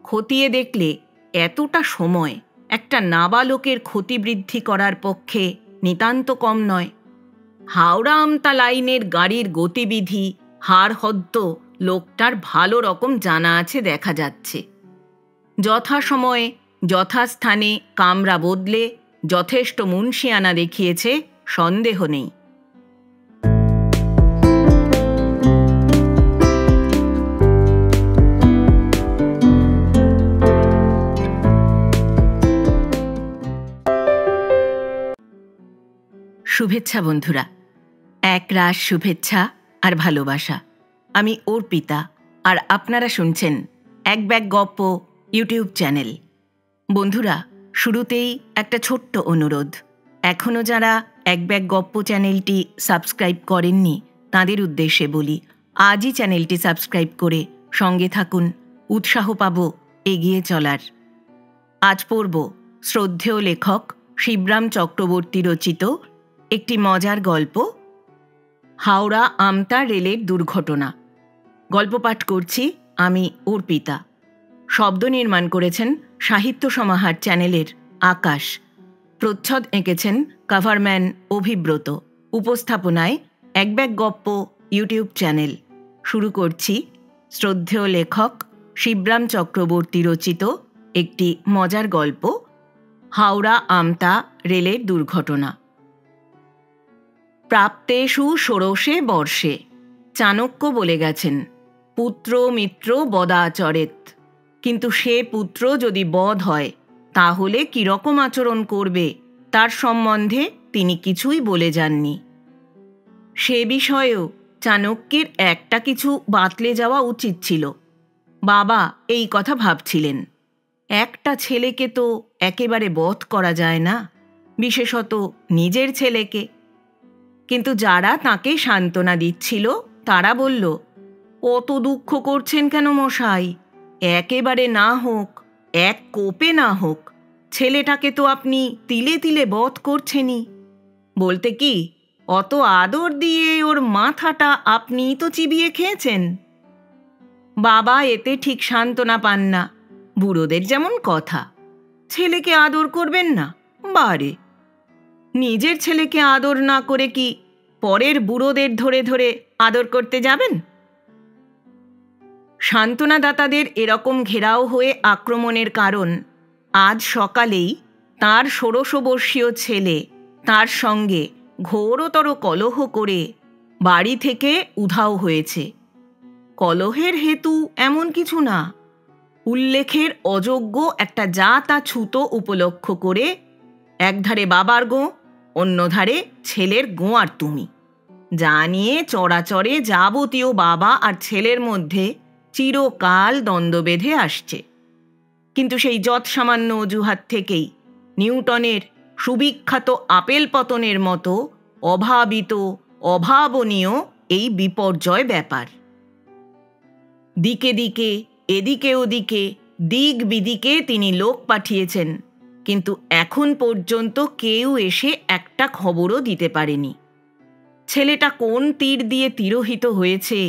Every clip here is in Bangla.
খতিয়ে দেখলে এতটা সময় একটা নাবালকের ক্ষতিবৃদ্ধি করার পক্ষে নিতান্ত কম নয়। হাওড়া আমতা লাইনের গাড়ির গতিবিধি হাড়হদ্দ লোকটার ভালো রকম জানা আছে দেখা যাচ্ছে। যথাসময়ে যথাস্থানে কামরা বদলে যথেষ্ট মুনশিয়ানা দেখিয়েছে, সন্দেহ নেই। শুভেচ্ছা বন্ধুরা, একরাশ শুভেচ্ছা আর ভালোবাসা। আমি অর্পিতা, আর আপনারা শুনছেন এক ব্যাগ গপ্প ইউটিউব চ্যানেল। বন্ধুরা, শুরুতেই একটা ছোট্ট অনুরোধ। এখনও যারা এক ব্যাগ গপ্প চ্যানেলটি সাবস্ক্রাইব করেননি তাদের উদ্দেশ্যে বলি, আজই চ্যানেলটি সাবস্ক্রাইব করে সঙ্গে থাকুন, উৎসাহ পাব এগিয়ে চলার। আজ পড়ব শ্রদ্ধেয় লেখক শিবরাম চক্রবর্তী রচিত একটি মজার গল্প, হাওড়া আমতা রেলের দুর্ঘটনা। গল্প পাঠ করছি আমি অর্পিতা। শব্দ নির্মাণ করেছেন সাহিত্য সমাহার চ্যানেলের আকাশ। প্রচ্ছদ এঁকেছেন কভারম্যান অভিব্রত। উপস্থাপনায় এক ব্যাগ গপ্প ইউটিউব চ্যানেল। শুরু করছি শ্রদ্ধেয় লেখক শিবরাম চক্রবর্তী রচিত একটি মজার গল্প, হাওড়া আমতা রেলের দুর্ঘটনা। প্রাপ্তেষু ষোড়শে বর্ষে চাণক্য বলে গেছেন, পুত্র মিত্র বদাচরেত। কিন্তু সে পুত্র যদি বধ হয় তাহলে কীরকম আচরণ করবে তার সম্বন্ধে তিনি কিছুই বলে যাননি। সে বিষয়েও চাণক্যের একটা কিছু বাতলে যাওয়া উচিত ছিল। বাবা এই কথা ভাবছিলেন, একটা ছেলেকে তো একেবারে বধ করা যায় না, বিশেষত নিজের ছেলেকে। কিন্তু যারা তাকে সান্ত্বনা দিচ্ছিল তারা বলল, অত দুঃখ করছেন কেন মশাই? একেবারে না হোক, এক কোপে না হোক, ছেলেটাকে তো আপনি তিলে তিলে বধ করছেনই। বলতে কি, অত আদর দিয়ে ওর মাথাটা আপনিই তো চিবিয়ে খেয়েছেন। বাবা এতে ঠিক সান্ত্বনা পান না। বুড়োদের যেমন কথা, ছেলেকে আদর করবেন না? বারে, নিজের ছেলেকে আদর না করে কি পরের বুড়োদের ধরে ধরে আদর করতে যাবেন? সান্ত্বনাদাতাদের এরকম ঘেরাও হয়ে আক্রমণের কারণ, আজ সকালেই তার ১৬ বর্ষীয় ছেলে তার সঙ্গে ঘোরতর কলহ করে বাড়ি থেকে উধাও হয়েছে। কলহের হেতু এমন কিছু না, উল্লেখের অযোগ্য একটা যা তা ছুতো উপলক্ষ করে একধারে বাবার গোঁ, অন্যধারে ছেলের গোঁ আর তুমি, যা নিয়ে চরাচরে যাবতীয় বাবা আর ছেলের মধ্যে চিরকাল দ্বন্দ্ব বেঁধে আসছে। কিন্তু সেই যৎসামান্য অজুহাত থেকেই নিউটনের সুবিখ্যাত আপেল পতনের মতো অভাবিত অভাবনীয় এই বিপর্যয় ব্যাপার। দিকে দিকে, এদিকে ওদিকে, দিক বিদিকে তিনি লোক পাঠিয়েছেন, কিন্তু এখন পর্যন্ত কেউ এসে একটা খবরও দিতে পারেনি। ছেলেটা কোন তীর দিয়ে তিরোহিত হয়েছে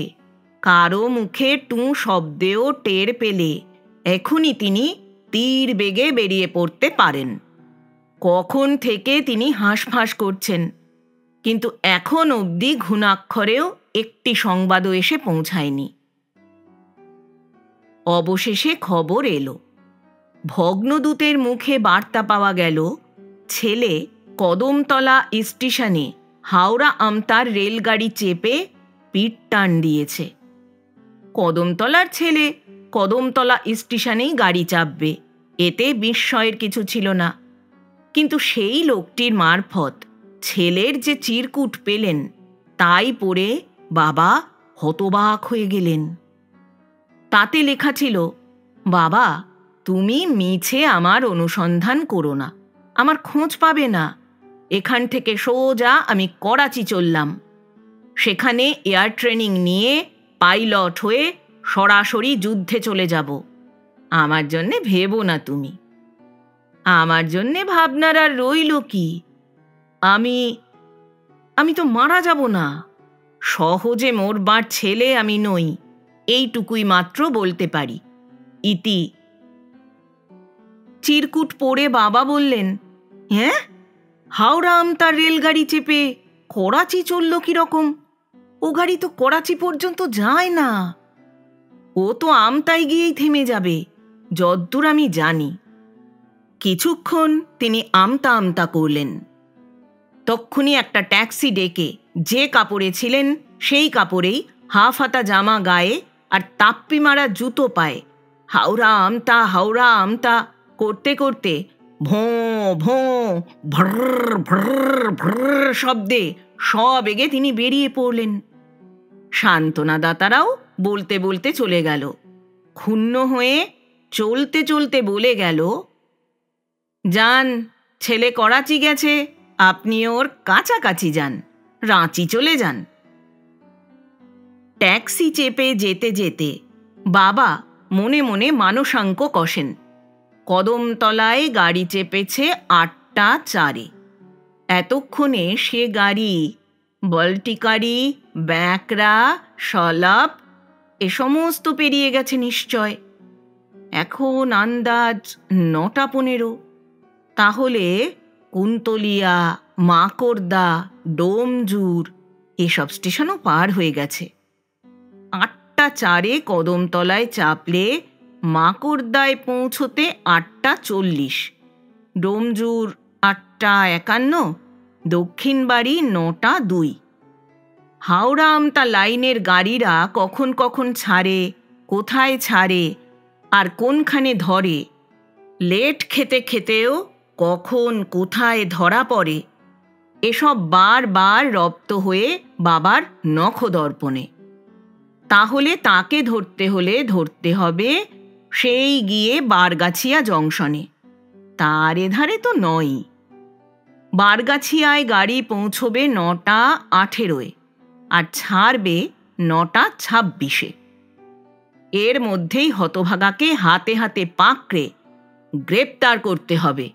কারো মুখে টু শব্দেও টের পেলে এখনই তিনি তীর বেগে বেরিয়ে পড়তে পারেন। কখন থেকে তিনি হাঁসফাঁস করছেন, কিন্তু এখন অবধি ঘুণাক্ষরেও একটি সংবাদও এসে পৌঁছায়নি। অবশেষে খবর এলো, ভগ্নদূতের মুখে বার্তা পাওয়া গেল, ছেলে কদমতলা স্টেশনে হাওড়া আমতার রেলগাড়ি চেপে পিঠ টান দিয়েছে। কদমতলার ছেলে কদমতলা স্টেশনেই গাড়ি চাপবে, এতে বিস্ময়ের কিছু ছিল না। কিন্তু সেই লোকটির মারফত ছেলের যে চিরকুট পেলেন তাই পড়ে বাবা হতবাক হয়ে গেলেন। তাতে লেখা ছিল, বাবা তুমি মিছে আমার অনুসন্ধান করো না, আমার খোঁজ পাবে না। এখান থেকে সোজা আমি করাচি চললাম, সেখানে এয়ার ট্রেনিং নিয়ে পাইলট হয়ে সরাসরি যুদ্ধে চলে যাব। আমার জন্যে ভেবো না তুমি। আমার জন্যে ভাবনার আর রইল কি? আমি তো মারা যাব না, সহজে মরবার ছেলে আমি নই, এইটুকুই মাত্র বলতে পারি। ইতি চিরকুট পড়ে বাবা বললেন, হ্যাঁ, হাওড়া আমতার রেলগাড়ি চেপে করাচি চলল কিরকম? ও গাড়ি তো করাচি পর্যন্ত যায় না। ও তো আমতায় গিয়েই থেমে যাবে, যদ্দূর আমি জানি। কিছুক্ষণ তিনি আমতা আমতা করলেন। তক্ষুনি একটা ট্যাক্সি ডেকে যে কাপড়ে ছিলেন সেই কাপড়েই হাফ হাতা জামা গায়ে আর তাপ্পি মারা জুতো পায়ে হাওড়া আমতা করতে করতে ভোঁ ভোঁ ভ্রর ভ্রর ভ্রর শব্দে সবেগে তিনি বেরিয়ে পড়লেন। সান্ত্বনাদাতারাও বলতে বলতে চলে গেল। ক্ষুণ্ণ হয়ে চলতে চলতে বলে গেল, যান, ছেলে করাচি গেছে, আপনি ওর কাছাকাছি যান, রাঁচি চলে যান। ট্যাক্সি চেপে যেতে যেতে বাবা মনে মনে মানসাঙ্ক কষেন। কদমতলায় গাড়ি চেপেছে 8টা 4-এ। এতক্ষণে সে গাড়ি বলটিকারি, ব্যাঁকড়া, সলাপ এ সমস্ত পেরিয়ে গেছে নিশ্চয়। এখন আন্দাজ 9টা 15। তাহলে কুন্তলিয়া, মাকড়দা, ডোমজুর এসব স্টেশনও পার হয়ে গেছে। 8টা 4-এ কদমতলায় চাপলে মাকড়দায় পৌঁছতে 8টা 40, ডোমজুর 8টা 51, দক্ষিণ বাড়ি 9টা 2। হাওড়া আমতা লাইনের গাড়িরা কখন কখন ছাড়ে, কোথায় ছাড়ে আর কোনখানে ধরে, লেট খেতে খেতেও কখন কোথায় ধরা পড়ে, এসব বারবার রপ্ত হয়ে বাবার নখদর্পণে। তাহলে তাকে ধরতে হলে ধরতে হবে সেই গিয়ে বারগাছিয়া জংশনে, তার এধারে তো নয়। বারগাছিয়ায় গাড়ি পৌঁছবে 9টা 18-এ আর ছাড়বে 9টা 26-এ। এর মধ্যেই হতভাগাকে হাতে হাতে পাকড়ে গ্রেপ্তার করতে হবে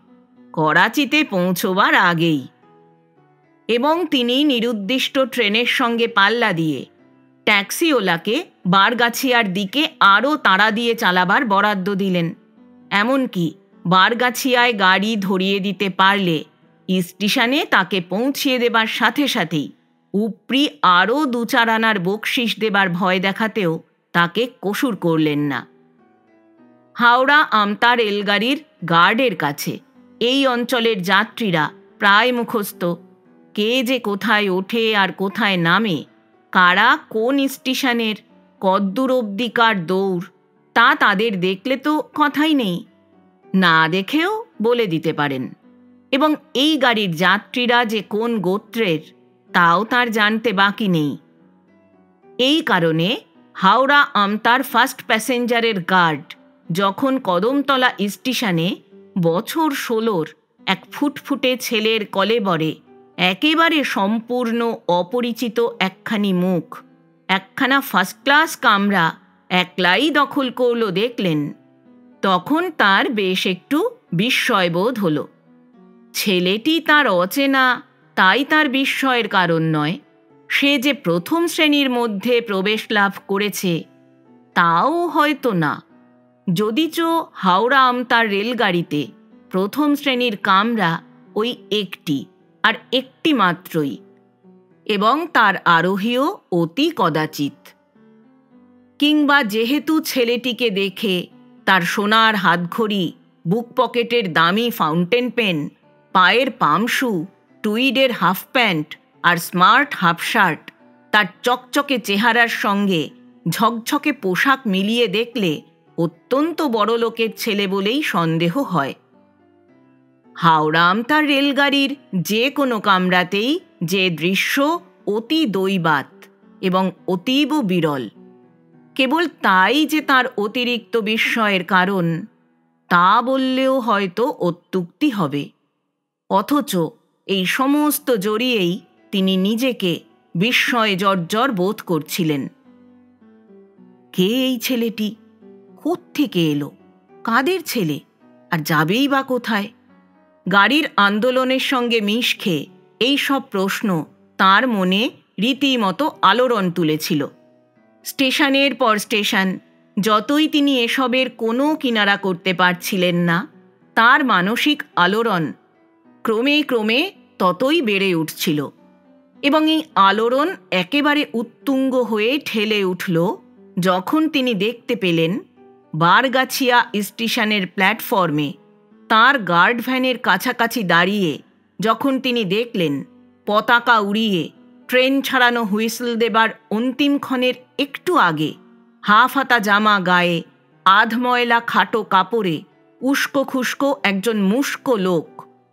করাচিতে পৌঁছবার আগেই। এবং তিনি নিরুদ্দিষ্ট ট্রেনের সঙ্গে পাল্লা দিয়ে ট্যাক্সিওয়ালাকে বারগাছিয়ার দিকে আরও তাড়া দিয়ে চালাবার বরাদ্দ দিলেন। এমনকি বারগাছিয়ায় গাড়ি ধরিয়ে দিতে পারলে স্টেশনে তাকে পৌঁছিয়ে দেবার সাথে সাথেই উপরি আরও 2-4 আনার বকশিস দেবার ভয় দেখাতেও তাকে কসুর করলেন না। হাওড়া আমতা রেলগাড়ির গার্ডের কাছে এই অঞ্চলের যাত্রীরা প্রায় মুখস্থ। কে যে কোথায় ওঠে আর কোথায় নামে, কারা কোন স্টেশনের, কদ্দূর অবধিকার দৌড়, তা তাদের দেখলে তো কথাই নেই, না দেখেও বলে দিতে পারেন। এবং এই গাড়ির যাত্রীরা যে কোন গোত্রের তাও তার জানতে বাকি নেই। এই কারণে হাওড়া আমতার ফার্স্ট প্যাসেঞ্জারের গার্ড যখন কদমতলা স্টেশনে বছর 16-র এক ফুটফুটে ছেলের কলেবরে একেবারে সম্পূর্ণ অপরিচিত একখানি মুখ, একখানা ফার্স্ট ক্লাস কামরা একলাই দখল করল দেখলেন, তখন তার বেশ একটু বিস্ময়বোধ হলো। ছেলেটি তার অচেনা, তাই তার বিস্ময়ের কারণ নয়। সে যে প্রথম শ্রেণীর মধ্যে প্রবেশ লাভ করেছে তাও হয়তো না, যদিচ হাওড়া আমতার রেলগাড়িতে প্রথম শ্রেণীর কামরা ওই একটি আর একটি মাত্রই, এবং তার আরোহীও অতি কদাচিৎ। কিংবা যেহেতু ছেলেটিকে দেখে তার সোনার হাতঘড়ি, বুক পকেটের দামি ফাউন্টেন পেন, পায়ের পামশু, টুইডের হাফ প্যান্ট আর স্মার্ট হাফ শার্ট, তার চকচকে চেহারার সঙ্গে ঝকঝকে পোশাক মিলিয়ে দেখলে অত্যন্ত বড় লোকের ছেলে বলেই সন্দেহ হয়। হাওড়া আমতার রেলগাড়ির যে কোনো কামরাতেই যে দৃশ্য অতি দৈবাৎ এবং অতীব বিরল, কেবল তাই যে তার অতিরিক্ত বিস্ময়ের কারণ, তা বললেও হয়তো অত্যুক্তি হবে। অথচ এই সমস্ত জড়িয়েই তিনি নিজেকে বিস্ময়ে জর্জর বোধ করছিলেন। কে এই ছেলেটি? কোত্থেকে এলো? কাদের ছেলে? আর যাবেই বা কোথায়? গাড়ির আন্দোলনের সঙ্গে মিশ খেয়ে এই সব প্রশ্ন তার মনে রীতিমতো আলোড়ন তুলেছিল। স্টেশনের পর স্টেশন যতই তিনি এসবের কোনো কিনারা করতে পারছিলেন না, তার মানসিক আলোড়ন ক্রমে ক্রমে ততই বেড়ে উঠছিল এবং এই আলোড়ন একেবারে উত্তুঙ্গ হয়ে ঠেলে উঠল যখন তিনি দেখতে পেলেন বারগাছিয়া স্টেশনের প্ল্যাটফর্মে তার গার্ড ভ্যানের কাছাকাছি দাঁড়িয়ে যখন তিনি দেখলেন পতাকা উড়িয়ে ট্রেন ছাড়ানো হুইসল দেবার অন্তিম ক্ষণের একটু আগে হাফ হাতা জামা গায়ে আধময়লা খাটো কাপড়ে উস্কো খুস্কো একজন মুস্কো লোক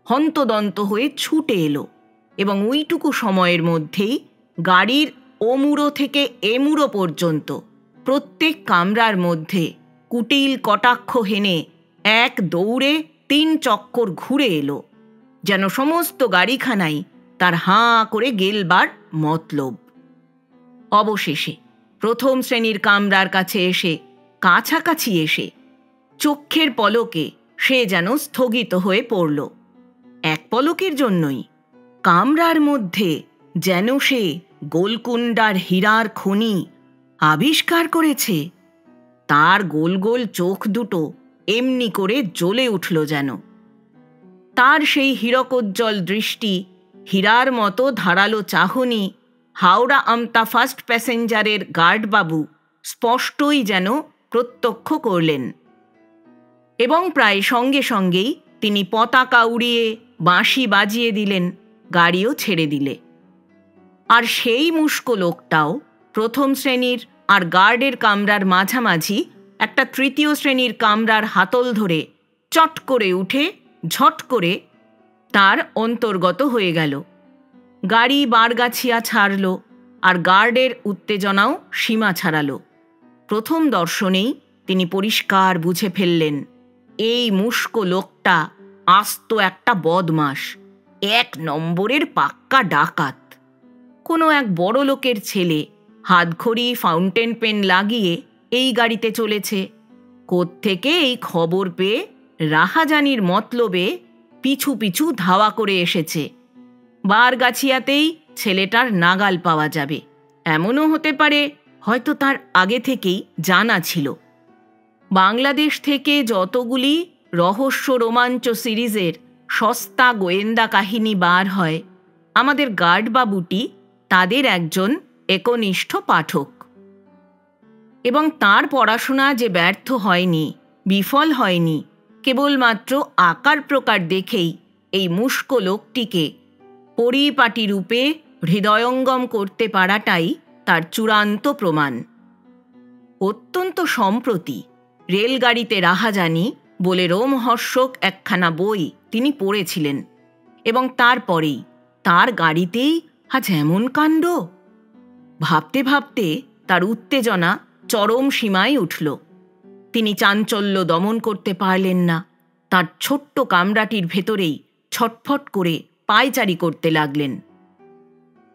হন্তদন্ত হয়ে ছুটে এলো এবং ওইটুকু সময়ের মধ্যেই গাড়ির ও মুড়ো থেকে এ মুড়ো পর্যন্ত প্রত্যেক কামরার মধ্যে কুটিল কটাক্ষ হেনে এক দৌড়ে 3 চক্কর ঘুরে এলো, যেন সমস্ত গাড়িখানাই তার হাঁ করে গেলবার মতলব। অবশেষে প্রথম শ্রেণীর কামরার কাছে এসে কাছাকাছি এসে চক্ষের পলকে সে যেন স্থগিত হয়ে পড়ল। এক পলকের জন্যই কামরার মধ্যে যেন সে গোলকুন্ডার হীরার খনি আবিষ্কার করেছে। তার গোল গোল চোখ দুটো এমনি করে জ্বলে উঠল যেন। তার সেই হীরকোজ্জ্বল দৃষ্টি, হীরার মতো ধারালো চাহনি হাওড়া আমতা ফার্স্ট প্যাসেঞ্জারের গার্ডবাবু স্পষ্টই যেন প্রত্যক্ষ করলেন এবং প্রায় সঙ্গে সঙ্গেই তিনি পতাকা উড়িয়ে বাঁশি বাজিয়ে দিলেন, গাড়িও ছেড়ে দিলে। আর সেই মুস্কো লোকটাও প্রথম শ্রেণীর আর গার্ডের কামরার মাঝামাঝি একটা তৃতীয় শ্রেণীর কামরার হাতল ধরে চট করে উঠে ঝট করে তার অন্তর্গত হয়ে গেল। গাড়ি বারগাছিয়া ছাড়ল আর গার্ডের উত্তেজনাও সীমা ছাড়াল। প্রথম দর্শনেই তিনি পরিষ্কার বুঝে ফেললেন এই মুস্কো লোকটা আস্ত একটা বদমাশ, 1 নম্বরের পাক্কা ডাকাত। কোনো এক বড় লোকের ছেলে হাতঘড়ি ফাউন্টেন পেন লাগিয়ে এই গাড়িতে চলেছে। কোত্থেকে এই খবর পেয়ে রাহাজানির মতলবে পিছু পিছু ধাওয়া করে এসেছে। বারগাছিয়াতেই ছেলেটার নাগাল পাওয়া যাবে। এমনও হতে পারে হয়তো তার আগে থেকেই জানা ছিল। বাংলাদেশ থেকে যতগুলি রহস্য রোমাঞ্চ সিরিজের সস্তা গোয়েন্দা কাহিনী বার হয়, আমাদের গার্ডবাবুটি তাদের একজন একনিষ্ঠ পাঠক এবং তার পড়াশোনা যে ব্যর্থ হয়নি, বিফল হয়নি, কেবলমাত্র আকার প্রকার দেখেই এই মুস্কো লোকটিকে পরিপাটি রূপে হৃদয়ঙ্গম করতে পারাটাই তার চূড়ান্ত প্রমাণ। অত্যন্ত সম্প্রতি রেলগাড়িতে রাহাজানি বলে রোমহর্ষক একখানা বই তিনি পড়েছিলেন এবং তারপরেই তার গাড়িতেই আজ এমন কাণ্ড। ভাবতে ভাবতে তার উত্তেজনা চরম সীমায় উঠল। তিনি চাঞ্চল্য দমন করতে পারলেন না। তার ছোট্ট কামরাটির ভেতরেই ছটফট করে পায়চারি করতে লাগলেন।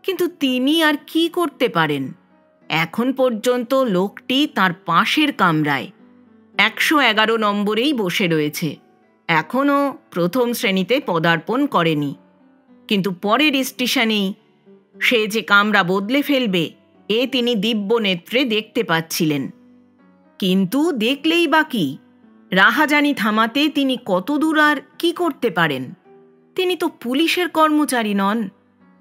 কিন্তু তিনি আর কি করতে পারেন? এখন পর্যন্ত লোকটি তার পাশের কামরায় 111 নম্বরেই বসে রয়েছে, এখনও প্রথম শ্রেণীতে পদার্পণ করেনি। কিন্তু পরের স্টেশনেই সে যে কামরা বদলে ফেলবে এ তিনি দিব্য নেত্রে দেখতে পাচ্ছিলেন। কিন্তু দেখলেই বা কি? রাহাজানি থামাতে তিনি কতদূর আর কি করতে পারেন? তিনি তো পুলিশের কর্মচারী নন।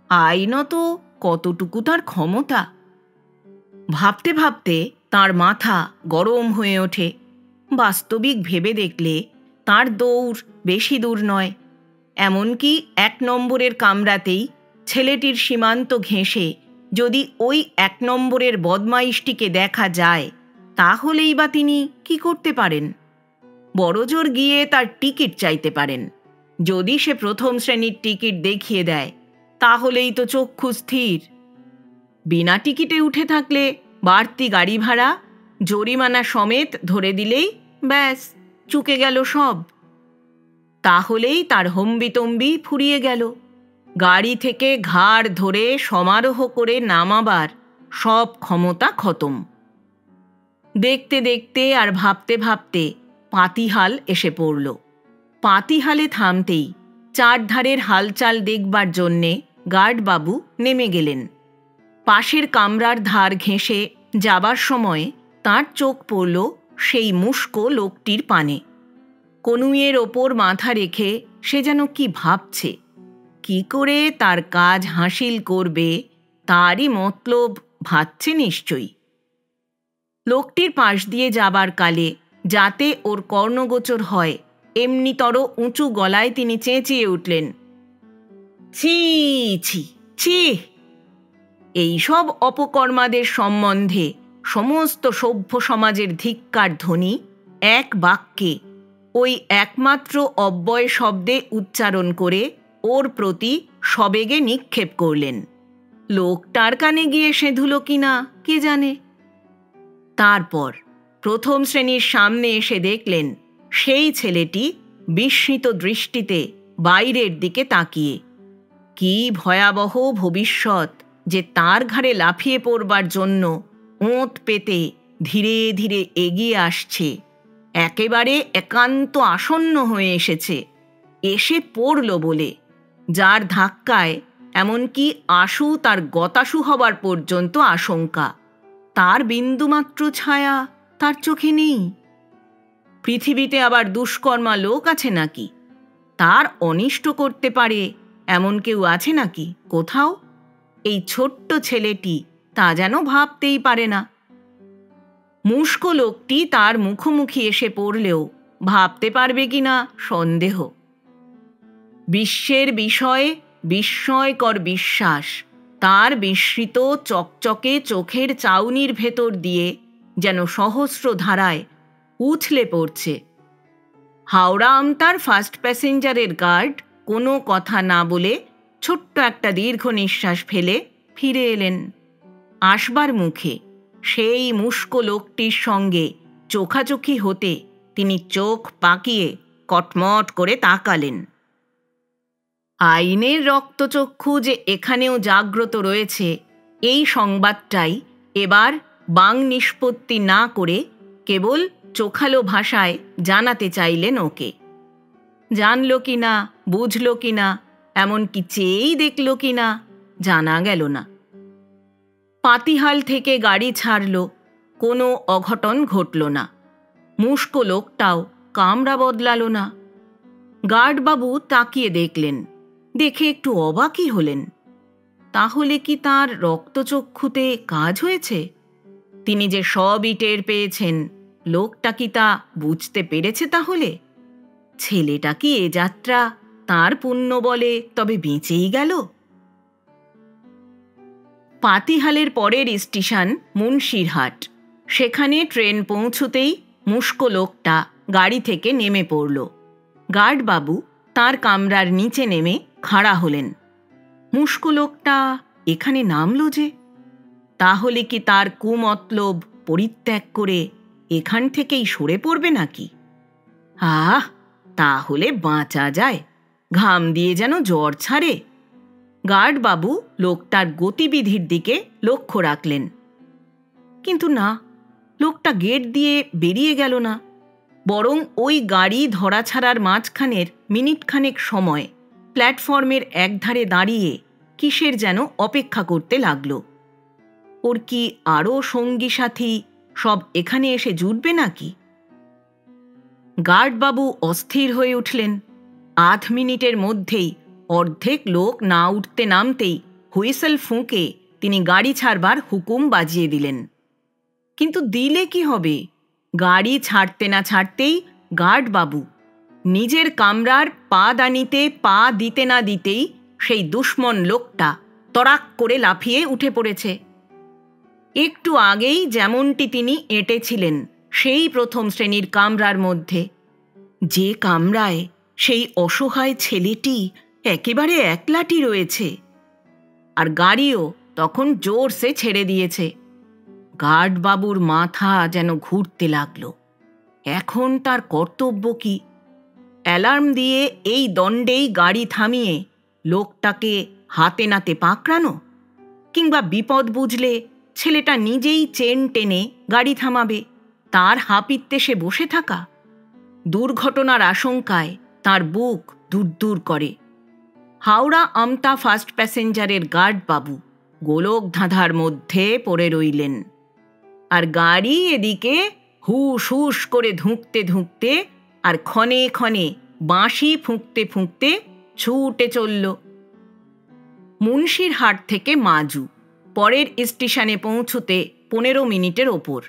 আইনত কতটুকু তার ক্ষমতা? ভাবতে ভাবতে তার মাথা গরম হয়ে ওঠে। বাস্তবিক ভেবে দেখলে তার দৌড় বেশি দূর নয়। এমনকি 1 নম্বরের কামরাতেই ছেলেটির সীমান্ত ঘেঁষে যদি ওই 1 নম্বরের বদমাইশটিকে দেখা যায়, তাহলেই বা তিনি কি করতে পারেন? বড়জোর গিয়ে তার টিকিট চাইতে পারেন। যদি সে প্রথম শ্রেণীর টিকিট দেখিয়ে দেয়, তাহলেই তো চক্ষু স্থির। বিনা টিকিটে উঠে থাকলে বাড়তি গাড়ি ভাড়া, জরিমানা সমেত ধরে দিলেই ব্যাস চুকে গেল সব। তাহলেই তার হম্বিতম্বি ফুরিয়ে গেল। গাড়ি থেকে ঘাড় ধরে সমারোহ করে নামাবার সব ক্ষমতা খতম। দেখতে দেখতে আর ভাবতে ভাবতে পাতিহাল এসে পড়ল। পাতিহালে থামতেই চারধারের হালচাল দেখবার জন্যে গার্ডবাবু নেমে গেলেন। পাশের কামরার ধার ঘেঁষে যাবার সময় তার চোখ পড়ল সেই মুস্কো লোকটির পানে। কনুইয়ের ওপর মাথা রেখে সে যেন কি ভাবছে। কি করে তার কাজ হাসিল করবে তারই মতলব ভাবছে নিশ্চয়ই। লোকটির পাশ দিয়ে যাবার কালে যাতে ওর কর্ণগোচর হয় এমনিতর উঁচু গলায় তিনি চেঁচিয়ে উঠলেন, ছি ছি ছি। এইসব অপকর্মাদের সম্বন্ধে সমস্ত সভ্য সমাজের ধিক্কার ধ্বনি এক বাক্যে ওই একমাত্র অব্যয় শব্দে উচ্চারণ করে ওর প্রতি সবেগে নিক্ষেপ করলেন। লোকটার কানে গিয়ে সেঁধুলো কিনা কে জানে। তারপর প্রথম শ্রেণীর সামনে এসে দেখলেন সেই ছেলেটি বিস্মিত দৃষ্টিতে বাইরের দিকে তাকিয়ে। কি ভয়াবহ ভবিষ্যৎ যে তার ঘাড়ে লাফিয়ে পড়বার জন্য ওঁত পেতে ধীরে ধীরে এগিয়ে আসছে, একেবারে একান্ত আসন্ন হয়ে এসেছে, এসে পড়ল বলে, যার ধাক্কায় এমনকি আশু তার গতাশু হবার পর্যন্ত আশঙ্কা। তার বিন্দুমাত্র ছায়া তার চোখে নেই। পৃথিবীতে আবার দুষ্কর্মা লোক আছে নাকি? তার অনিষ্ট করতে পারে এমন কেউ আছে নাকি কোথাও? এই ছোট্ট ছেলেটি তা যেন ভাবতেই পারে না। মুষ্ক লোকটি তার মুখোমুখি এসে পড়লেও ভাবতে পারবে কিনা সন্দেহ। বিশ্বের বিষয়ে বিস্ময়কর বিশ্বাস তার বিস্মৃত চকচকে চোখের চাউনির ভেতর দিয়ে যেন সহস্র ধারায় উথলে পড়ছে। হাওড়া আমতার ফার্স্ট প্যাসেঞ্জারের গার্ড কোনো কথা না বলে ছোট্ট একটা দীর্ঘ নিঃশ্বাস ফেলে ফিরে এলেন। আসবার মুখে সেই মুষ্ক লোকটির সঙ্গে চোখাচোখি হতে তিনি চোখ পাকিয়ে কটমট করে তাকালেন। আইনের রক্তচক্ষু যে এখানেও জাগ্রত রয়েছে এই সংবাদটাই এবার বাং নিষ্পত্তি না করে কেবল চোখালো ভাষায় জানাতে চাইলেন ওকে। জানল কিনা, বুঝল কিনা, এমনকি চেয়েই দেখল কিনা জানা গেল না। পাতিহাল থেকে গাড়ি ছাড়ল, কোনো অঘটন ঘটল না। মুষ্ক লোকটাও কামরা বদলালো না। গার্ডবাবু তাকিয়ে দেখলেন, দেখে একটু অবাকই হলেন। তাহলে কি তার রক্তচক্ষুতে কাজ হয়েছে? তিনি যে সবই টের পেয়েছেন, লোকটা কি তা বুঝতে পেরেছে? তাহলে ছেলেটা কি এ যাত্রা তার পুণ্য বলে তবে বেঁচেই গেল? পাতিহালের পরের স্টেশন মুন্সিরহাট। সেখানে ট্রেন পৌঁছতেই মুষ্ক লোকটা গাড়ি থেকে নেমে পড়ল। গার্ডবাবু তার কামরার নিচে নেমে খাড়া হলেন। মুষ্ক লোকটা এখানে নামল যে, তাহলে কি তার কুমতলব পরিত্যাগ করে এখান থেকেই সরে পড়বে নাকি? আহ, তাহলে বাঁচা যায়, ঘাম দিয়ে যেন জ্বর ছাড়ে। গার্ডবাবু লোকটার গতিবিধির দিকে লক্ষ্য রাখলেন, কিন্তু না, লোকটা গেট দিয়ে বেরিয়ে গেল না, বরং ওই গাড়ি ধরা ছাড়ার মাঝখানের মিনিটখানেক সময় প্ল্যাটফর্মের একধারে দাঁড়িয়ে কিসের যেন অপেক্ষা করতে লাগলো। ওর কি আরও সঙ্গী সাথী সব এখানে এসে জুটবে নাকি? গার্ডবাবু অস্থির হয়ে উঠলেন। আধ মিনিটের মধ্যেই অর্ধেক লোক না উঠতে নামতেই হুইসেল ফুঁকে তিনি গাড়ি ছাড়বার হুকুম বাজিয়ে দিলেন। কিন্তু দিলে কি হবে? গাড়ি ছাড়তে না ছাড়তেই গার্ডবাবু নিজের কামরার পা দানিতে পা দিতে না দিতেই সেই দুশ্মন লোকটা তড়াক করে লাফিয়ে উঠে পড়েছে। একটু আগেই যেমনটি তিনি এঁটেছিলেন সেই প্রথম শ্রেণীর কামরার মধ্যে, যে কামরায় সেই অসহায় ছেলেটি একেবারে একলাটি রয়েছে। আর গাড়িও তখন জোরসে ছেড়ে দিয়েছে। গার্ডবাবুর মাথা যেন ঘুরতে লাগলো। এখন তার কর্তব্য কি? অ্যালার্ম দিয়ে এই দণ্ডেই গাড়ি থামিয়ে লোকটাকে হাতে নাতে পাকড়ানো, কিংবা বিপদ বুঝলে ছেলেটা নিজেই চেন টেনে গাড়ি থামাবে, তার হাপিত্যে সে বসে থাকা? দুর্ঘটনার আশঙ্কায় তার বুক দূর করে। হাওড়া আমতা ফার্স্ট প্যাসেঞ্জারের গার্ডবাবু গোলক ধাঁধার মধ্যে পড়ে রইলেন। আর গাড়ি এদিকে হুস হুস করে ধুঁকতে ধুঁকতে আর ক্ষণে ক্ষণে বাঁশি ফুঁকতে ফুঁকতে ছুটে চলল। মুন্সিরহাট থেকে মাজু পরের স্টেশনে পৌঁছতে 15 মিনিটের ওপর।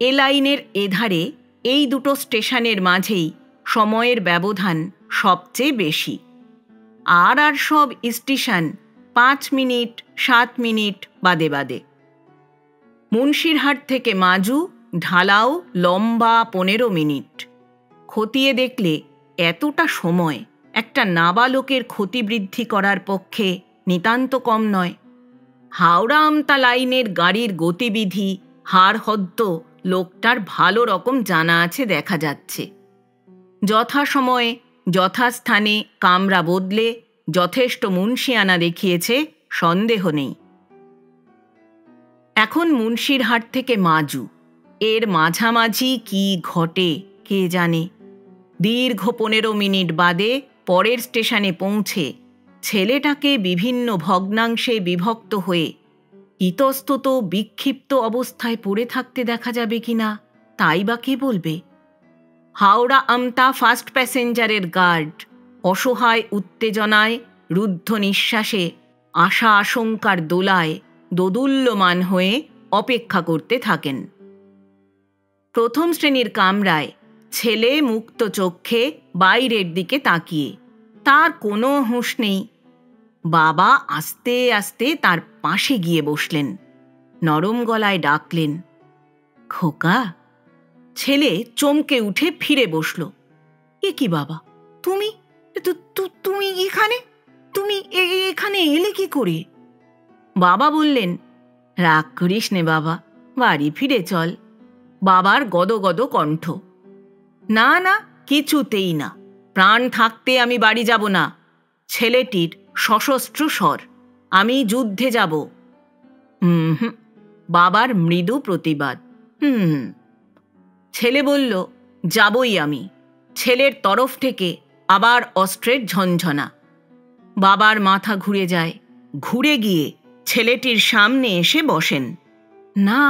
এ লাইনের এধারে এই দুটো স্টেশনের মাঝেই সময়ের ব্যবধান সবচেয়ে বেশি। আর সব স্টেশন 5 মিনিট 7 মিনিট বাদে বাদে। মুন্সিরহাট থেকে মাজু ঢালাও লম্বা 15 মিনিট। খতিয়ে দেখলে এতটা সময় একটা নাবালকের ক্ষতিবৃদ্ধি করার পক্ষে নিতান্ত কম নয়। হাওড়া আমতা লাইনের গাড়ির গতিবিধি হাড়হদ্দ লোকটার ভালো রকম জানা আছে দেখা যাচ্ছে। যথাসময়ে যথাস্থানে কামরা বদলে যথেষ্ট মুন্সিয়ানা দেখিয়েছে, সন্দেহ নেই। এখন মুন্সিরহাট থেকে মাজু, এর মাঝামাঝি কি ঘটে কে জানে। দীর্ঘ 15 মিনিট বাদে পরের স্টেশনে পৌঁছে ছেলেটাকে বিভিন্ন ভগ্নাংশে বিভক্ত হয়ে ইতস্তত বিক্ষিপ্ত অবস্থায় পড়ে থাকতে দেখা যাবে কিনা তাই বা কে বলবে। হাওড়া আমতা ফার্স্ট প্যাসেঞ্জারের গার্ড অসহায় উত্তেজনায়, রুদ্ধ নিঃশ্বাসে, আশা আশঙ্কার দোলায় দোদুল্যমান হয়ে অপেক্ষা করতে থাকেন। প্রথম শ্রেণীর কামরায় ছেলে মুক্ত চক্ষে বাইরের দিকে তাকিয়ে, তার কোনো হুঁশ নেই। বাবা আস্তে আস্তে তার পাশে গিয়ে বসলেন, নরম গলায় ডাকলেন, খোকা। ছেলে চমকে উঠে ফিরে বসল। এ কি বাবা, তুমি তুমি এখানে তুমি এখানে এলে কি করে? বাবা বললেন, রাগ করিস নে বাবা, বাড়ি ফিরে চল। বাবার গদগদ কণ্ঠ, না না, কিছুতেই না, প্রাণ থাকতে আমি বাড়ি যাব না। ছেলেটির সশস্ত্র স্বর, আমি যুদ্ধে যাব। বাবার মৃদু প্রতিবাদ, ছেলে বলল, যাবই আমি। ছেলের তরফ থেকে আবার অস্ত্রের ঝনঝনা। বাবার মাথা ঘুরে যায়, ঘুরে গিয়ে ছেলেটির সামনে এসে বসেন। না,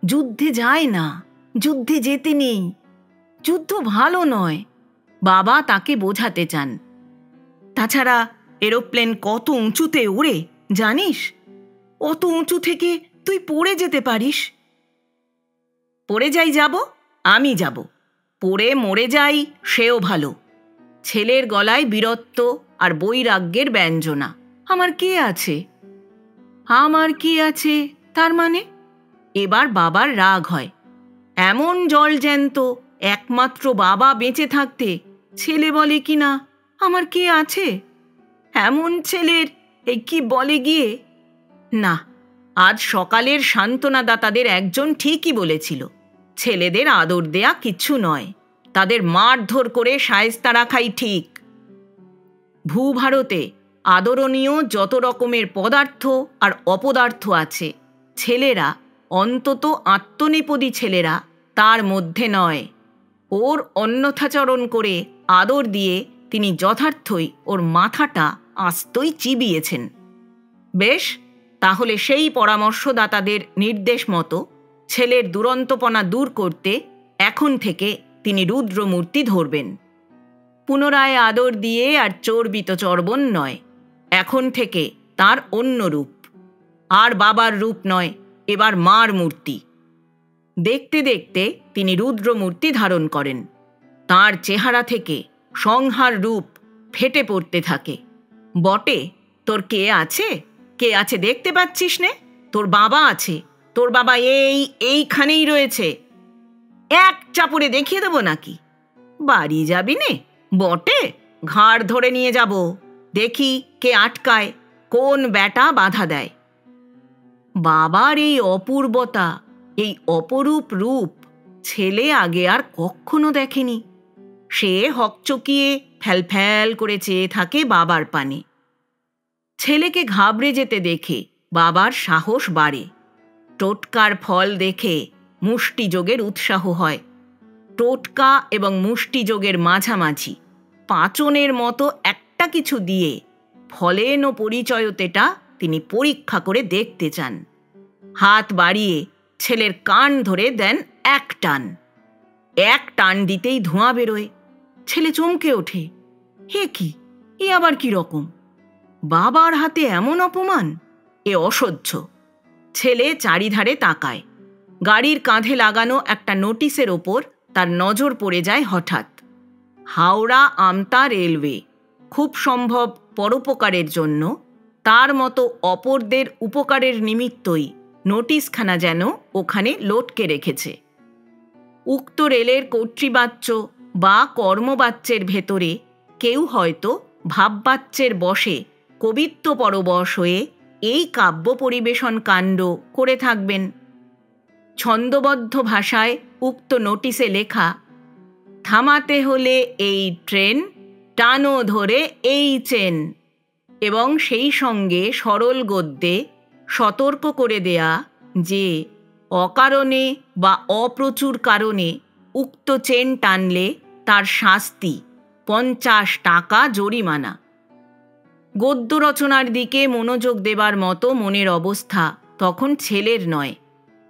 যুদ্ধে যায় না, যুদ্ধে যেতে নেই, যুদ্ধ ভালো নয়। বাবা তাকে বোঝাতে চান। তাছাড়া এরোপ্লেন কত উঁচুতে ওড়ে জানিস? অত উঁচু থেকে তুই পড়ে যেতে পারিস। পড়ে যাই যাব, আমি যাব, পড়ে মরে যাই সেও ভালো। ছেলের গলায় বীরত্ব আর বৈরাগ্যের ব্যঞ্জনা। আমার কি আছে? আমার কি আছে তার মানে? এবার বাবার রাগ হয়। এমন জলজ্যান্ত একমাত্র বাবা বেঁচে থাকতে ছেলে বলে কিনা আমার কে আছে? এমন ছেলের কি বলে গিয়ে? না, আজ সকালের সান্ত্বনাদাতাদের একজন ঠিকই বলেছিল, ছেলেদের আদর দেয়া কিচ্ছু নয়, তাদের মারধর করে শায়েস্তা রাখাই ঠিক। ভূভারতে আদরণীয় যত রকমের পদার্থ আর অপদার্থ আছে, ছেলেরা, অন্তত আত্মনেপদী ছেলেরা, তার মধ্যে নয়। ওর অন্যথাচরণ করে আদর দিয়ে তিনি যথার্থই ওর মাথাটা আস্তই চিবিয়েছেন। বেশ, তাহলে সেই পরামর্শদাতাদের নির্দেশ মতো ছেলের দুরন্তপনা দূর করতে এখন থেকে তিনি রুদ্রমূর্তি ধরবেন। পুনরায় আদর দিয়ে আর চর্বিত চর্বণ নয়, এখন থেকে তার অন্য রূপ। আর বাবার রূপ নয়, এবার মার মূর্তি। দেখতে দেখতে তিনি রুদ্রমূর্তি ধারণ করেন। তার চেহারা থেকে সংহার রূপ ফেটে পড়তে থাকে। বটে, তোর কে আছে? কে আছে দেখতে পাচ্ছিস নে? তোর বাবা আছে। তোর বাবা এইখানেই রয়েছে। এক চাপুরে দেখিয়ে দেবো নাকি? বাড়ি যাবি নে? বটে, ঘাড় ধরে নিয়ে যাব, দেখি কে আটকায়, কোন ব্যাটা বাধা দেয়। বাবার এই অপূর্বতা, এই অপরূপ রূপ ছেলে আগে আর কখনো দেখেনি। সে হকচকিয়ে ফ্যালফ্যাল করে চেয়ে থাকে বাবার পানে। ছেলেকে ঘাবড়ে যেতে দেখে বাবার সাহস বাড়ে। টোটকার ফল দেখে মুষ্টিযোগের উৎসাহ হয়। টোটকা এবং মুষ্টিযোগের মাঝামাঝি পাচনের মতো একটা কিছু দিয়ে ফলেন ও পরিচয়তেটা তিনি পরীক্ষা করে দেখতে চান। হাত বাড়িয়ে ছেলের কান ধরে দেন এক টান। এক টান দিতেই ধোঁয়া বেরোয়, ছেলে চমকে ওঠে। হে কি, এ আবার কি রকম? বাবার হাতে এমন অপমান, এ অসহ্য। ছেলে চারিধারে তাকায়। গাড়ির কাঁধে লাগানো একটা নোটিশের ওপর তার নজর পড়ে যায় হঠাৎ। হাওড়া আমতা রেলওয়ে, খুব সম্ভব পরোপকারের জন্য, তার মতো অপরদের উপকারের নিমিত্তই নোটিশখানা যেন ওখানে লটকে রেখেছে। উক্ত রেলের কর্তৃবাচ্য বা কর্মবাচ্যের ভেতরে কেউ হয়তো ভাববাচ্যের বশে কবিত্ব পরবশ হয়ে এই কাব্য পরিবেশন কাণ্ড করে থাকবেন। ছন্দবদ্ধ ভাষায় উক্ত নোটিশে লেখা, থামাতে হলে এই ট্রেন, টানো ধরে এই চেন, এবং সেই সঙ্গে সরল গদ্যে সতর্ক করে দেয়া যে অকারণে বা অপ্রচুর কারণে উক্ত চেন টানলে তার শাস্তি 50 টাকা জরিমানা। গদ্য রচনার দিকে মনোযোগ দেবার মতো মনের অবস্থা তখন ছেলের নয়।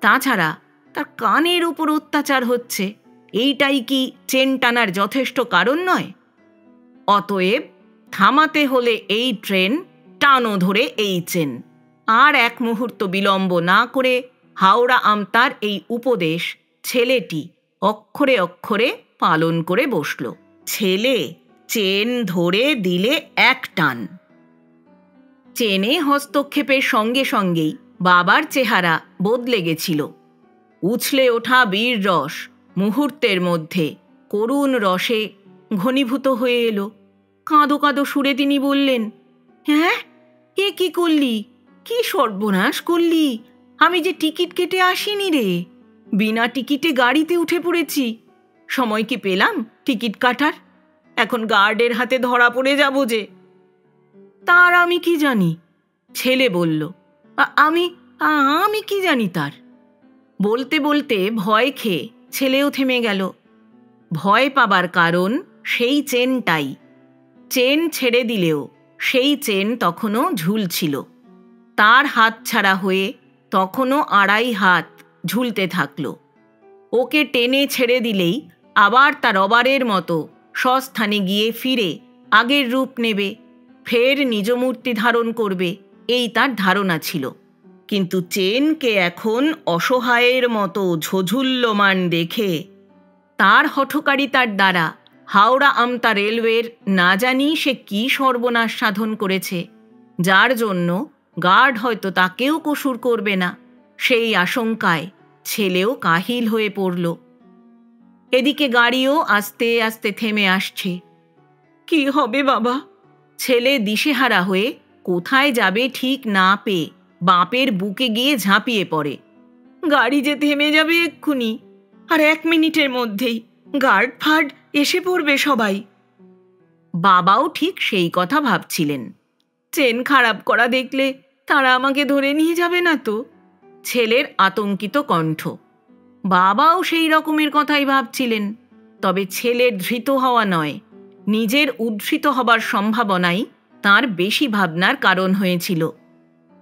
তাছাড়া তার কানের উপর অত্যাচার হচ্ছে, এইটাই কি চেন টানার যথেষ্ট কারণ নয়? অতএব থামাতে হলে এই ট্রেন, টানো ধরে এই চেন। আর এক মুহূর্ত বিলম্ব না করে হাওড়া আমতার এই উপদেশ ছেলেটি অক্ষরে অক্ষরে পালন করে বসল। ছেলে চেন ধরে দিলে এক টান। চেনে হস্তক্ষেপের সঙ্গে সঙ্গেই বাবার চেহারা বদলে গেছিল। উছলে ওঠা বীর রস মুহূর্তের মধ্যে করুণ রসে ঘনীভূত হয়ে এলো। কাঁদো কাঁদো সুরে তিনি বললেন, হ্যাঁ, এ কি করলি? কি সর্বনাশ করলি? আমি যে টিকিট কেটে আসিনি রে, বিনা টিকিটে গাড়িতে উঠে পড়েছি। সময় কি পেলাম টিকিট কাটার? এখন গার্ডের হাতে ধরা পড়ে যাব যে। তার আমি কি জানি? ছেলে বলল, আমি আমি কি জানি তার? বলতে বলতে ভয় খেয়ে ছেলেও থেমে গেল। ভয় পাবার কারণ সেই চেনটাই। চেন ছেড়ে দিলেও সেই চেন তখনও ঝুলছিল। তার হাত ছাড়া হয়ে তখনও 2.5 হাত ঝুলতে থাকল। ওকে টেনে ছেড়ে দিলেই আবার তার রবারের মতো স্বস্থানে গিয়ে ফিরে আগের রূপ নেবে, ফের নিজ মূর্তি ধারণ করবে, এই তার ধারণা ছিল। কিন্তু চেনকে এখন অসহায়ের মতো ঝোঝুল্যমান দেখে তার হঠকারিতার দ্বারা হাওড়া আমতা রেলওয়ের না জানি সে কি সর্বনাশ সাধন করেছে, যার জন্য গার্ড হয়তো তাকেও কসুর করবে না, সেই আশঙ্কায় ছেলেও কাহিল হয়ে পড়ল। এদিকে গাড়িও আস্তে আস্তে থেমে আসছে। কি হবে বাবা? ছেলে দিশেহারা হয়ে কোথায় যাবে ঠিক না পেয়ে বাপের বুকে গিয়ে ঝাঁপিয়ে পড়ে। গাড়ি যে থেমে যাবে এক্ষুনি, আর 1 মিনিটের মধ্যেই গার্ড ফার্ড এসে পড়বে সবাই। বাবাও ঠিক সেই কথা ভাবছিলেন। ট্রেন খারাপ করা দেখলে তারা আমাকে ধরে নিয়ে যাবে না তো? ছেলের আতঙ্কিত কণ্ঠ। বাবাও সেই রকমের কথাই ভাবছিলেন। তবে ছেলের ধৃত হওয়া নয়, নিজের উদ্ধৃত হবার সম্ভাবনাই তার বেশি ভাবনার কারণ হয়েছিল।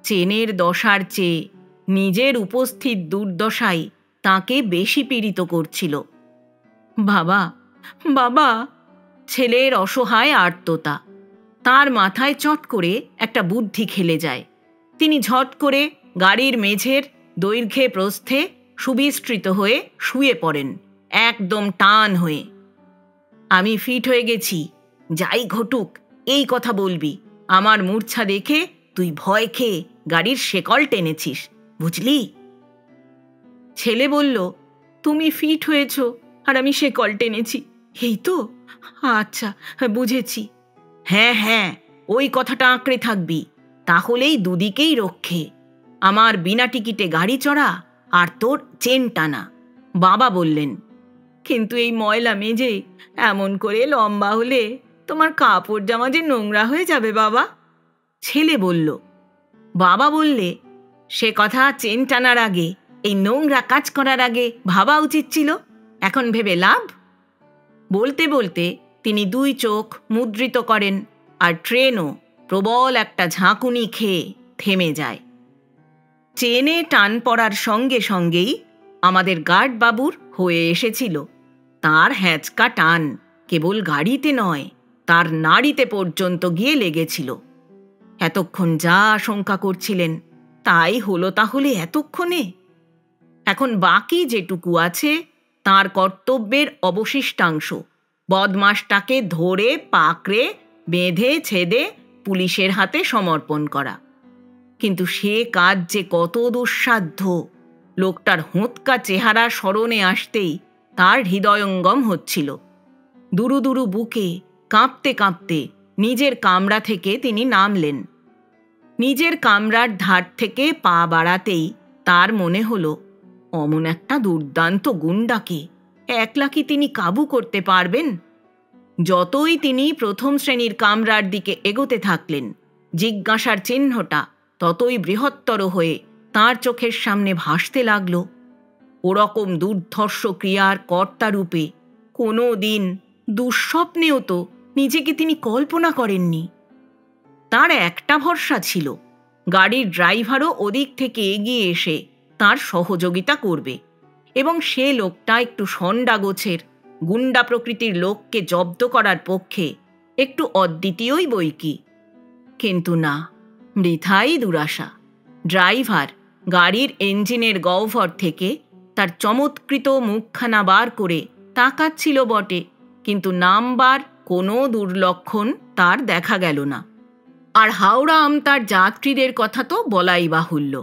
চেনের দশার চেয়ে নিজের উপস্থিত দুর্দশাই তাকে বেশি পীড়িত করছিল। বাবা, বাবা! ছেলের অসহায় আর্ততা। তার মাথায় চট করে একটা বুদ্ধি খেলে যায়। তিনি ঝট করে গাড়ির মেঝের দৈর্ঘ্যে প্রস্থে সুবিস্তৃত হয়ে শুয়ে পড়েন, একদম টান হয়ে। আমি ফিট হয়ে গেছি, যাই ঘটুক এই কথা বলবি। আমার মূর্ছা দেখে তুই ভয় খেয়ে গাড়ির শেকল টেনেছিস, বুঝলি? ছেলে বলল, তুমি ফিট হয়েছ আর আমি শেকল টেনেছি, এই তো? আচ্ছা, বুঝেছি। হ্যাঁ হ্যাঁ, ওই কথাটা আঁকড়ে থাকবি, তাহলেই দুদিকেই রক্ষে। আমার বিনা টিকিটে গাড়ি চড়া আর তোর চেন টানা। বাবা বললেন, কিন্তু এই ময়লা মেজে এমন করে লম্বা হলে তোমার কাপড় জামা যে নোংরা হয়ে যাবে বাবা। ছেলে বলল। বাবা বললে, সে কথা চেন টানার আগে, এই নোংরা কাজ করার আগে ভাবা উচিত ছিল। এখন ভেবে লাভ? বলতে বলতে তিনি 2 চোখ মুদ্রিত করেন, আর ট্রেনও প্রবল একটা ঝাঁকুনি খেয়ে থেমে যায়। চেনে টান পড়ার সঙ্গে সঙ্গেই আমাদের গার্ড বাবুর হয়ে এসেছিল তার হ্যাঁচকা টান। কেবল গাড়িতে নয়, তার নাড়িতে পর্যন্ত গিয়ে লেগেছিল। এতক্ষণ যা আশঙ্কা করছিলেন তাই হলো তাহলে এতক্ষণে। এখন বাকি যেটুকু আছে তার কর্তব্যের অবশিষ্টাংশ, বদমাসটাকে ধরে পাকড়ে বেঁধে ছেদে পুলিশের হাতে সমর্পণ করা। কিন্তু সে কাজ যে কত দুঃসাধ্য, লোকটার হোঁতকা চেহারা স্মরণে আসতেই তার হৃদয়ঙ্গম হচ্ছিল। দুরু দুরু বুকে কাঁপতে কাঁপতে নিজের কামরা থেকে তিনি নামলেন। নিজের কামরার ধার থেকে পা বাড়াতেই তার মনে হলো, অমন একটা দুর্দান্ত গুন্ডাকে একলা কি তিনি কাবু করতে পারবেন? যতই তিনি প্রথম শ্রেণীর কামরার দিকে এগোতে থাকলেন, জিজ্ঞাসার চিহ্নটা ততই বৃহত্তর হয়ে তার চোখের সামনে ভাসতে লাগল। ওরকম দুর্ধর্ষ ক্রিয়ার কর্তারূপে কোনো দিন দুঃস্বপ্নেও তো নিজেকে তিনি কল্পনা করেননি। তার একটা ভরসা ছিল, গাড়ির ড্রাইভারও ওদিক থেকে এগিয়ে এসে তার সহযোগিতা করবে এবং সে লোকটা একটু সন্ডা গোছের গুন্ডা প্রকৃতির লোককে জব্দ করার পক্ষে একটু অদ্বিতীয়ই বই কি। কিন্তু না, বৃথাই দুরাশা। ড্রাইভার গাড়ির ইঞ্জিনের গহ্বর থেকে তার চমৎকৃত মুখখানা বার করে তাকাচ্ছিল বটে, কিন্তু নামবার কোনো দুর্লক্ষণ তার দেখা গেল না। আর হাওড়া আমতার যাত্রীদের কথা তো বলাই বাহুল্য,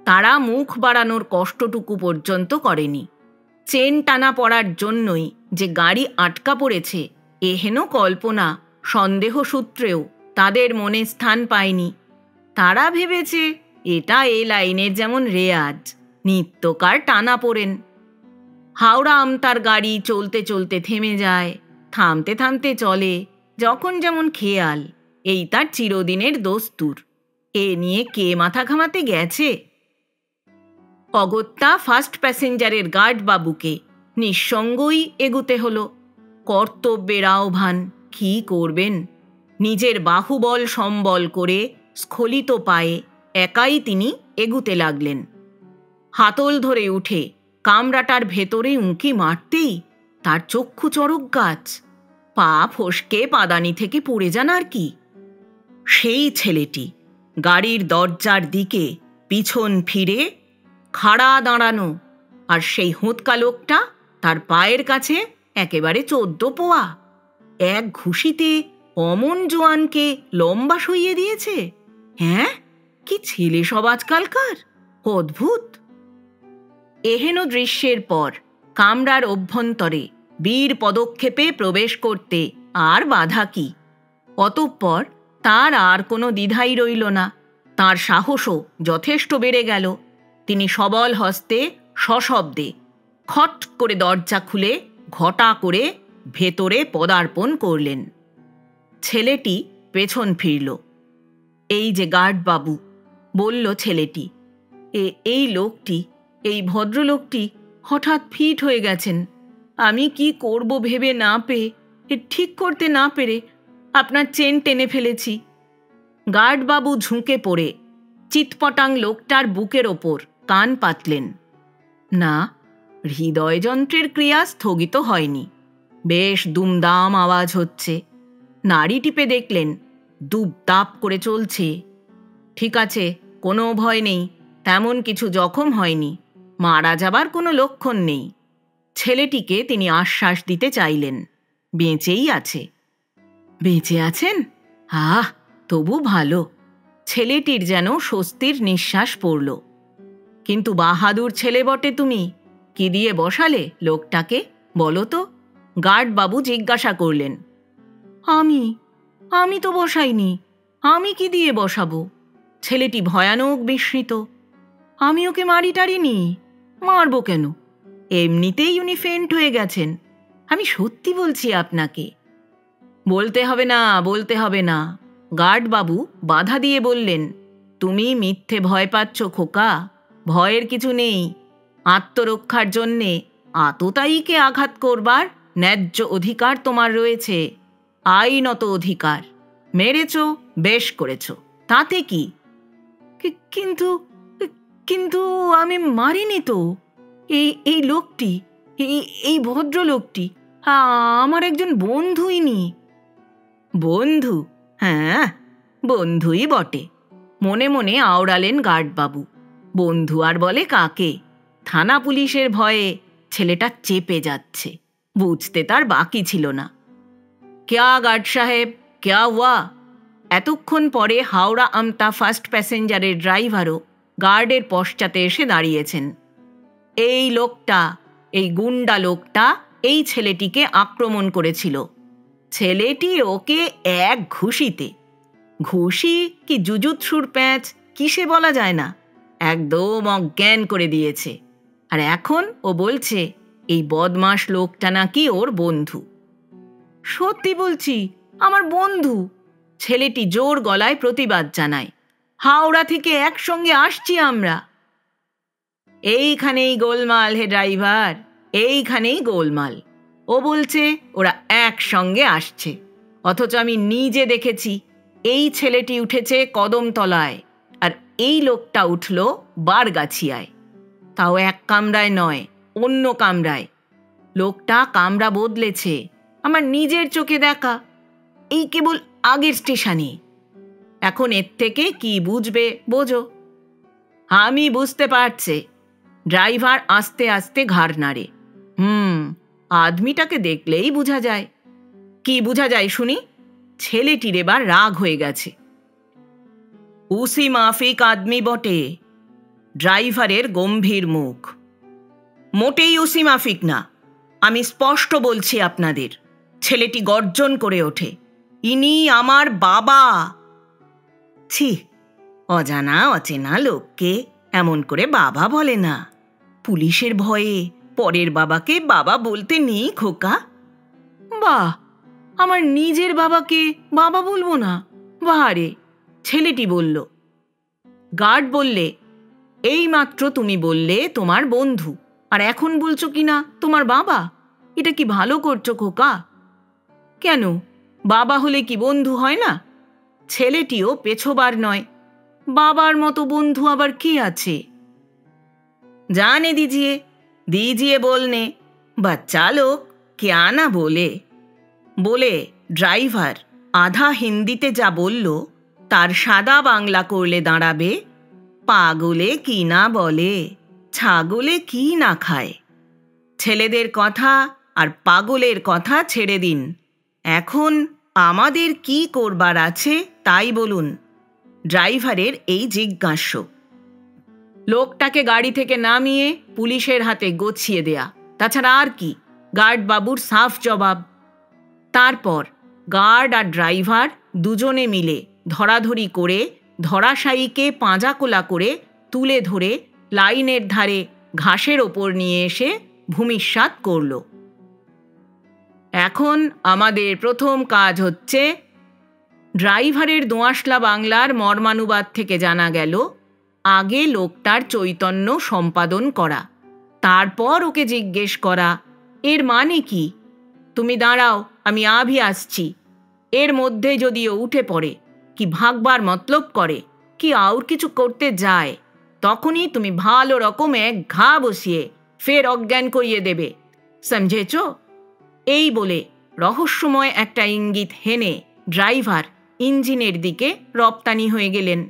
তারা মুখ বাড়ানোর কষ্টটুকু পর্যন্ত করেনি। চেন টানা পড়ার জন্যই যে গাড়ি আটকা পড়েছে এহেন কল্পনা সন্দেহ সূত্রেও তাদের মনে স্থান পায়নি। তারা ভেবেছে এটা এ লাইনের যেমন রেয়াজ, নিত্যকার টানা পড়েন। হাওড়া আমতার গাড়ি চলতে চলতে থেমে যায়, থামতে থামতে চলে, যখন যেমন খেয়াল, এই তার চিরদিনের দস্তুর। এ নিয়ে কে মাথা ঘামাতে গেছে? অগত্যা ফার্স্ট প্যাসেঞ্জারের গার্ড বাবুকে নিঃসঙ্গই এগুতে হলো। কর্তব্যের আহ্বান, কি করবেন? নিজের বাহুবল সম্বল করে স্খলিত পায়ে একাই তিনি এগুতে লাগলেন। হাতল ধরে উঠে কামরাটার ভেতরে উঁকি মারতেই তার চক্ষু চড়ক গাছ, পা ফসকে পাদানি থেকে পড়ে যান আর কি। সেই ছেলেটি গাড়ির দরজার দিকে পিছন ফিরে খাড়া দাঁড়ানো, আর সেই হোঁতকা লোকটা তার পায়ের কাছে একেবারে 14 পোয়া। এক ঘুষিতে অমন জোয়ানকে লম্বা সইয়ে দিয়েছে। হ্যাঁ, কি ছেলে সব আজকালকার, অদ্ভুত। এহেন দৃশ্যের পর কামরার অভ্যন্তরে বীর পদক্ষেপে প্রবেশ করতে আর বাধা কি? অতঃপর তার আর কোনো দ্বিধাই রইল না। তার সাহসও যথেষ্ট বেড়ে গেল। তিনি সবল হস্তে সশব্দে খট করে দরজা খুলে ঘটা করে ভেতরে পদার্পণ করলেন। ছেলেটি পেছন ফিরল। এই যে গার্ডবাবু, বলল ছেলেটি, এই লোকটি, এই ভদ্রলোকটি হঠাৎ ফিট হয়ে গেছেন। আমি কি করব ভেবে না পেয়ে, ঠিক করতে না পেরে আপনার চেন টেনে ফেলেছি। গার্ডবাবু ঝুঁকে পড়ে চিৎপটাং লোকটার বুকের ওপর কান পাতলেন। না, হৃদয়যন্ত্রের ক্রিয়া স্থগিত হয়নি, বেশ দুমদাম আওয়াজ হচ্ছে। নাড়ি টিপে দেখলেন দুপদাপ করে চলছে। ঠিক আছে, কোনো ভয় নেই, তেমন কিছু জখম হয়নি, মারা যাবার কোনো লক্ষণ নেই। ছেলেটিকে তিনি আশ্বাস দিতে চাইলেন, বেঁচেই আছে। বেঁচে আছেন? আহ, তবু ভালো। ছেলেটির যেন স্বস্তির নিঃশ্বাস পড়ল। কিন্তু বাহাদুর ছেলে বটে তুমি, কি দিয়ে বসালে লোকটাকে বলো তো? গার্ডবাবু জিজ্ঞাসা করলেন। আমি তো বসাইনি, আমি কি দিয়ে বসাবো? ছেলেটি ভয়ানক বিস্মিত। আমি ওকে মারি টারিনি, মারবো কেন? এমনিতেই উনি ফেন্ট হয়ে গেছেন, আমি সত্যি বলছি আপনাকে। বলতে হবে না, বলতে হবে না, গার্ডবাবু বাধা দিয়ে বললেন। তুমি মিথ্যে ভয় পাচ্ছ খোকা, ভয়ের কিছু নেই। আত্মরক্ষার জন্যে আততায়ীকে আঘাত করবার ন্যায্য অধিকার তোমার রয়েছে, আইনত অধিকার। মেরেছ, বেশ করেছ, তাতে কি? কিন্তু কিন্তু আমি মারিনি তো। এই লোকটি, এই ভদ্রলোকটি, আমার একজন বন্ধুই নি। বন্ধু? হ্যাঁ, বন্ধুই বটে। মনে মনে আওড়ালেন গার্ডবাবু। বন্ধু আর বলে কাকে? থানা পুলিশের ভয়ে ছেলেটা চেপে যাচ্ছে, বুঝতে তার বাকি ছিল না। ক্যা গার্ড সাহেব, ক্যা হুয়া? এতক্ষণ পরে হাওড়া আমতা ফার্স্ট প্যাসেঞ্জারের ড্রাইভারও গার্ডের পশ্চাতে এসে দাঁড়িয়েছেন। এই লোকটা, এই গুন্ডা লোকটা এই ছেলেটিকে আক্রমণ করেছিল। ছেলেটি ওকে এক ঘুষিতে, ঘুষি কি জুজুৎসুর প্যাঁচ কিসে বলা যায় না, একদম অজ্ঞান করে দিয়েছে। আর এখন ও বলছে এই বদমাশ লোকটা নাকি ওর বন্ধু। সত্যি বলছি, আমার বন্ধু। ছেলেটি জোর গলায় প্রতিবাদ জানায়। হাওড়া থেকে একসঙ্গে আসছি আমরা। এইখানেই গোলমাল হে ড্রাইভার, এইখানেই গোলমাল। ও বলছে ওরা একসঙ্গে আসছে, অথচ আমি নিজে দেখেছি এই ছেলেটি উঠেছে কদমতলায় আর এই লোকটা উঠল বারগাছিয়ায়। তাও এক কামরায় নয়, অন্য কামরায়। লোকটা কামরা বদলেছে, আমার নিজের চোখে দেখা। এই কেবল আগের স্টেশনে। এখন এর থেকে কি বুঝবে বোঝো? আমি বুঝতে পারছি। ড্রাইভার আস্তে আস্তে ঘাড় নাড়ে। আদমিটাকে দেখলেই বোঝা যায়। কি বোঝা যায় শুনি? ছেলেটির এবার রাগ হয়ে গেছে। উসি মাফিক আদমি বটে। ড্রাইভারের গম্ভীর মুখ। মোটেই উসি মাফিক না, আমি স্পষ্ট বলছি আপনাদের। ছেলেটি গর্জন করে ওঠে, ইনি আমার বাবা। ছি, অজানা অচেনা লোককে এমন করে বাবা বলে না। পুলিশের ভয়ে পরের বাবাকে বাবা বলতে নেই খোকা। বাহ, আমার নিজের বাবাকে বাবা বলবো না? বাহারে, ছেলেটি বলল। গার্ড বললে, এই মাত্র তুমি বললে তোমার বন্ধু, আর এখন বলছো কিনা তোমার বাবা। এটা কি ভালো করছো খোকা? কেন, বাবা হলে কি বন্ধু হয় না? ছেলেটিও পেছোবার নয়। বাবার মতো বন্ধু আবার কে আছে? जाने दीजिए, दीजिए बोलने, बच्चा लोग क्या ना बोले। বলে ড্রাইভার আধা হিন্দিতে যা বলল তার সাদা বাংলা করলে দাঁড়াবে, পাগলে কি না বলে, ছাগলে কি না খায়। ছেলেদের কথা আর পাগলের কথা ছেড়ে দিন, এখন আমাদের কি করবার আছে তাই বলুন। ড্রাইভারের এই জিজ্ঞাস্য। লোকটাকে গাড়ি থেকে নামিয়ে পুলিশের হাতে গছিয়ে দেয়া, তাছাড়া আর কি? গার্ড বাবুর সাফ জবাব। তারপর গার্ড আর ড্রাইভার দুজনে মিলে ধরাধরি করে ধরাশায়ীকে পাঁজাকোলা করে তুলে ধরে লাইনের ধারে ঘাসের ওপর নিয়ে এসে ভূমিসাৎ করল। এখন আমাদের প্রথম কাজ হচ্ছে, ড্রাইভারের দোঁয়াশলা বাংলার মর্মানুবাদ থেকে জানা গেল, আগে লোকটার চৈতন্য সম্পাদন করা, তারপর ওকে জিজ্ঞেস করা এর মানে কি। তুমি দাঁড়াও, আমি আভি আসছি। এর মধ্যে যদি ও উঠে পড়ে, কি ভাগবার মতলব করে, কি আর কিছু করতে যায়, তখনই তুমি ভালো রকম এক ঘা বসিয়ে ফের অজ্ঞান করিয়ে দেবে, সমঝেছ? এই বলে রহস্যময় একটা ইঙ্গিত হেনে ড্রাইভার ইঞ্জিনের দিকে রপ্তানি হয়ে গেলেন।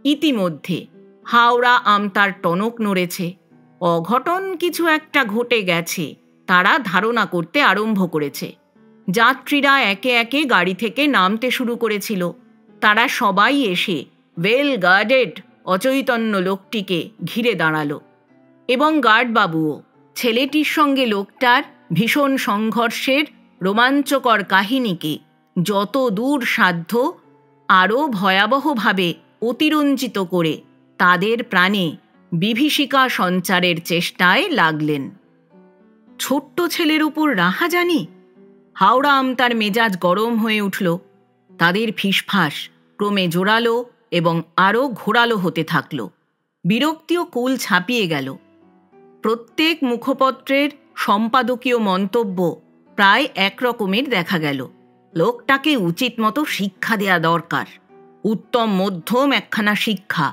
ইতিমধ্যে হাওড়া আমতার টনক নড়েছে। অঘটন কিছু একটা ঘটে গেছে তারা ধারণা করতে আরম্ভ করেছে। যাত্রীরা একে একে গাড়ি থেকে নামতে শুরু করেছিল। তারা সবাই এসে ওয়েল গার্ডেড অচৈতন্য লোকটিকে ঘিরে দাঁড়ালো এবং গার্ডবাবুও ছেলেটির সঙ্গে লোকটার ভীষণ সংঘর্ষের রোমাঞ্চকর কাহিনীকে যত দূর সাধ্য আরও ভয়াবহভাবে অতিরঞ্জিত করে তাদের প্রাণে বিভীষিকা সঞ্চারের চেষ্টায় লাগলেন। ছোট্ট ছেলের উপর রাহাজানি? হাওড়া আমতার মেজাজ গরম হয়ে উঠল। তাদের ফিসফাস ক্রমে জোরালো এবং আরও ঘোরালো হতে থাকল। বিরক্তিও কুল ছাপিয়ে গেল। প্রত্যেক মুখপত্রের সম্পাদকীয় মন্তব্য প্রায় একরকমের দেখা গেল। লোকটাকে উচিত মতো শিক্ষা দেয়া দরকার, উত্তম মধ্যম একখানা শিক্ষা।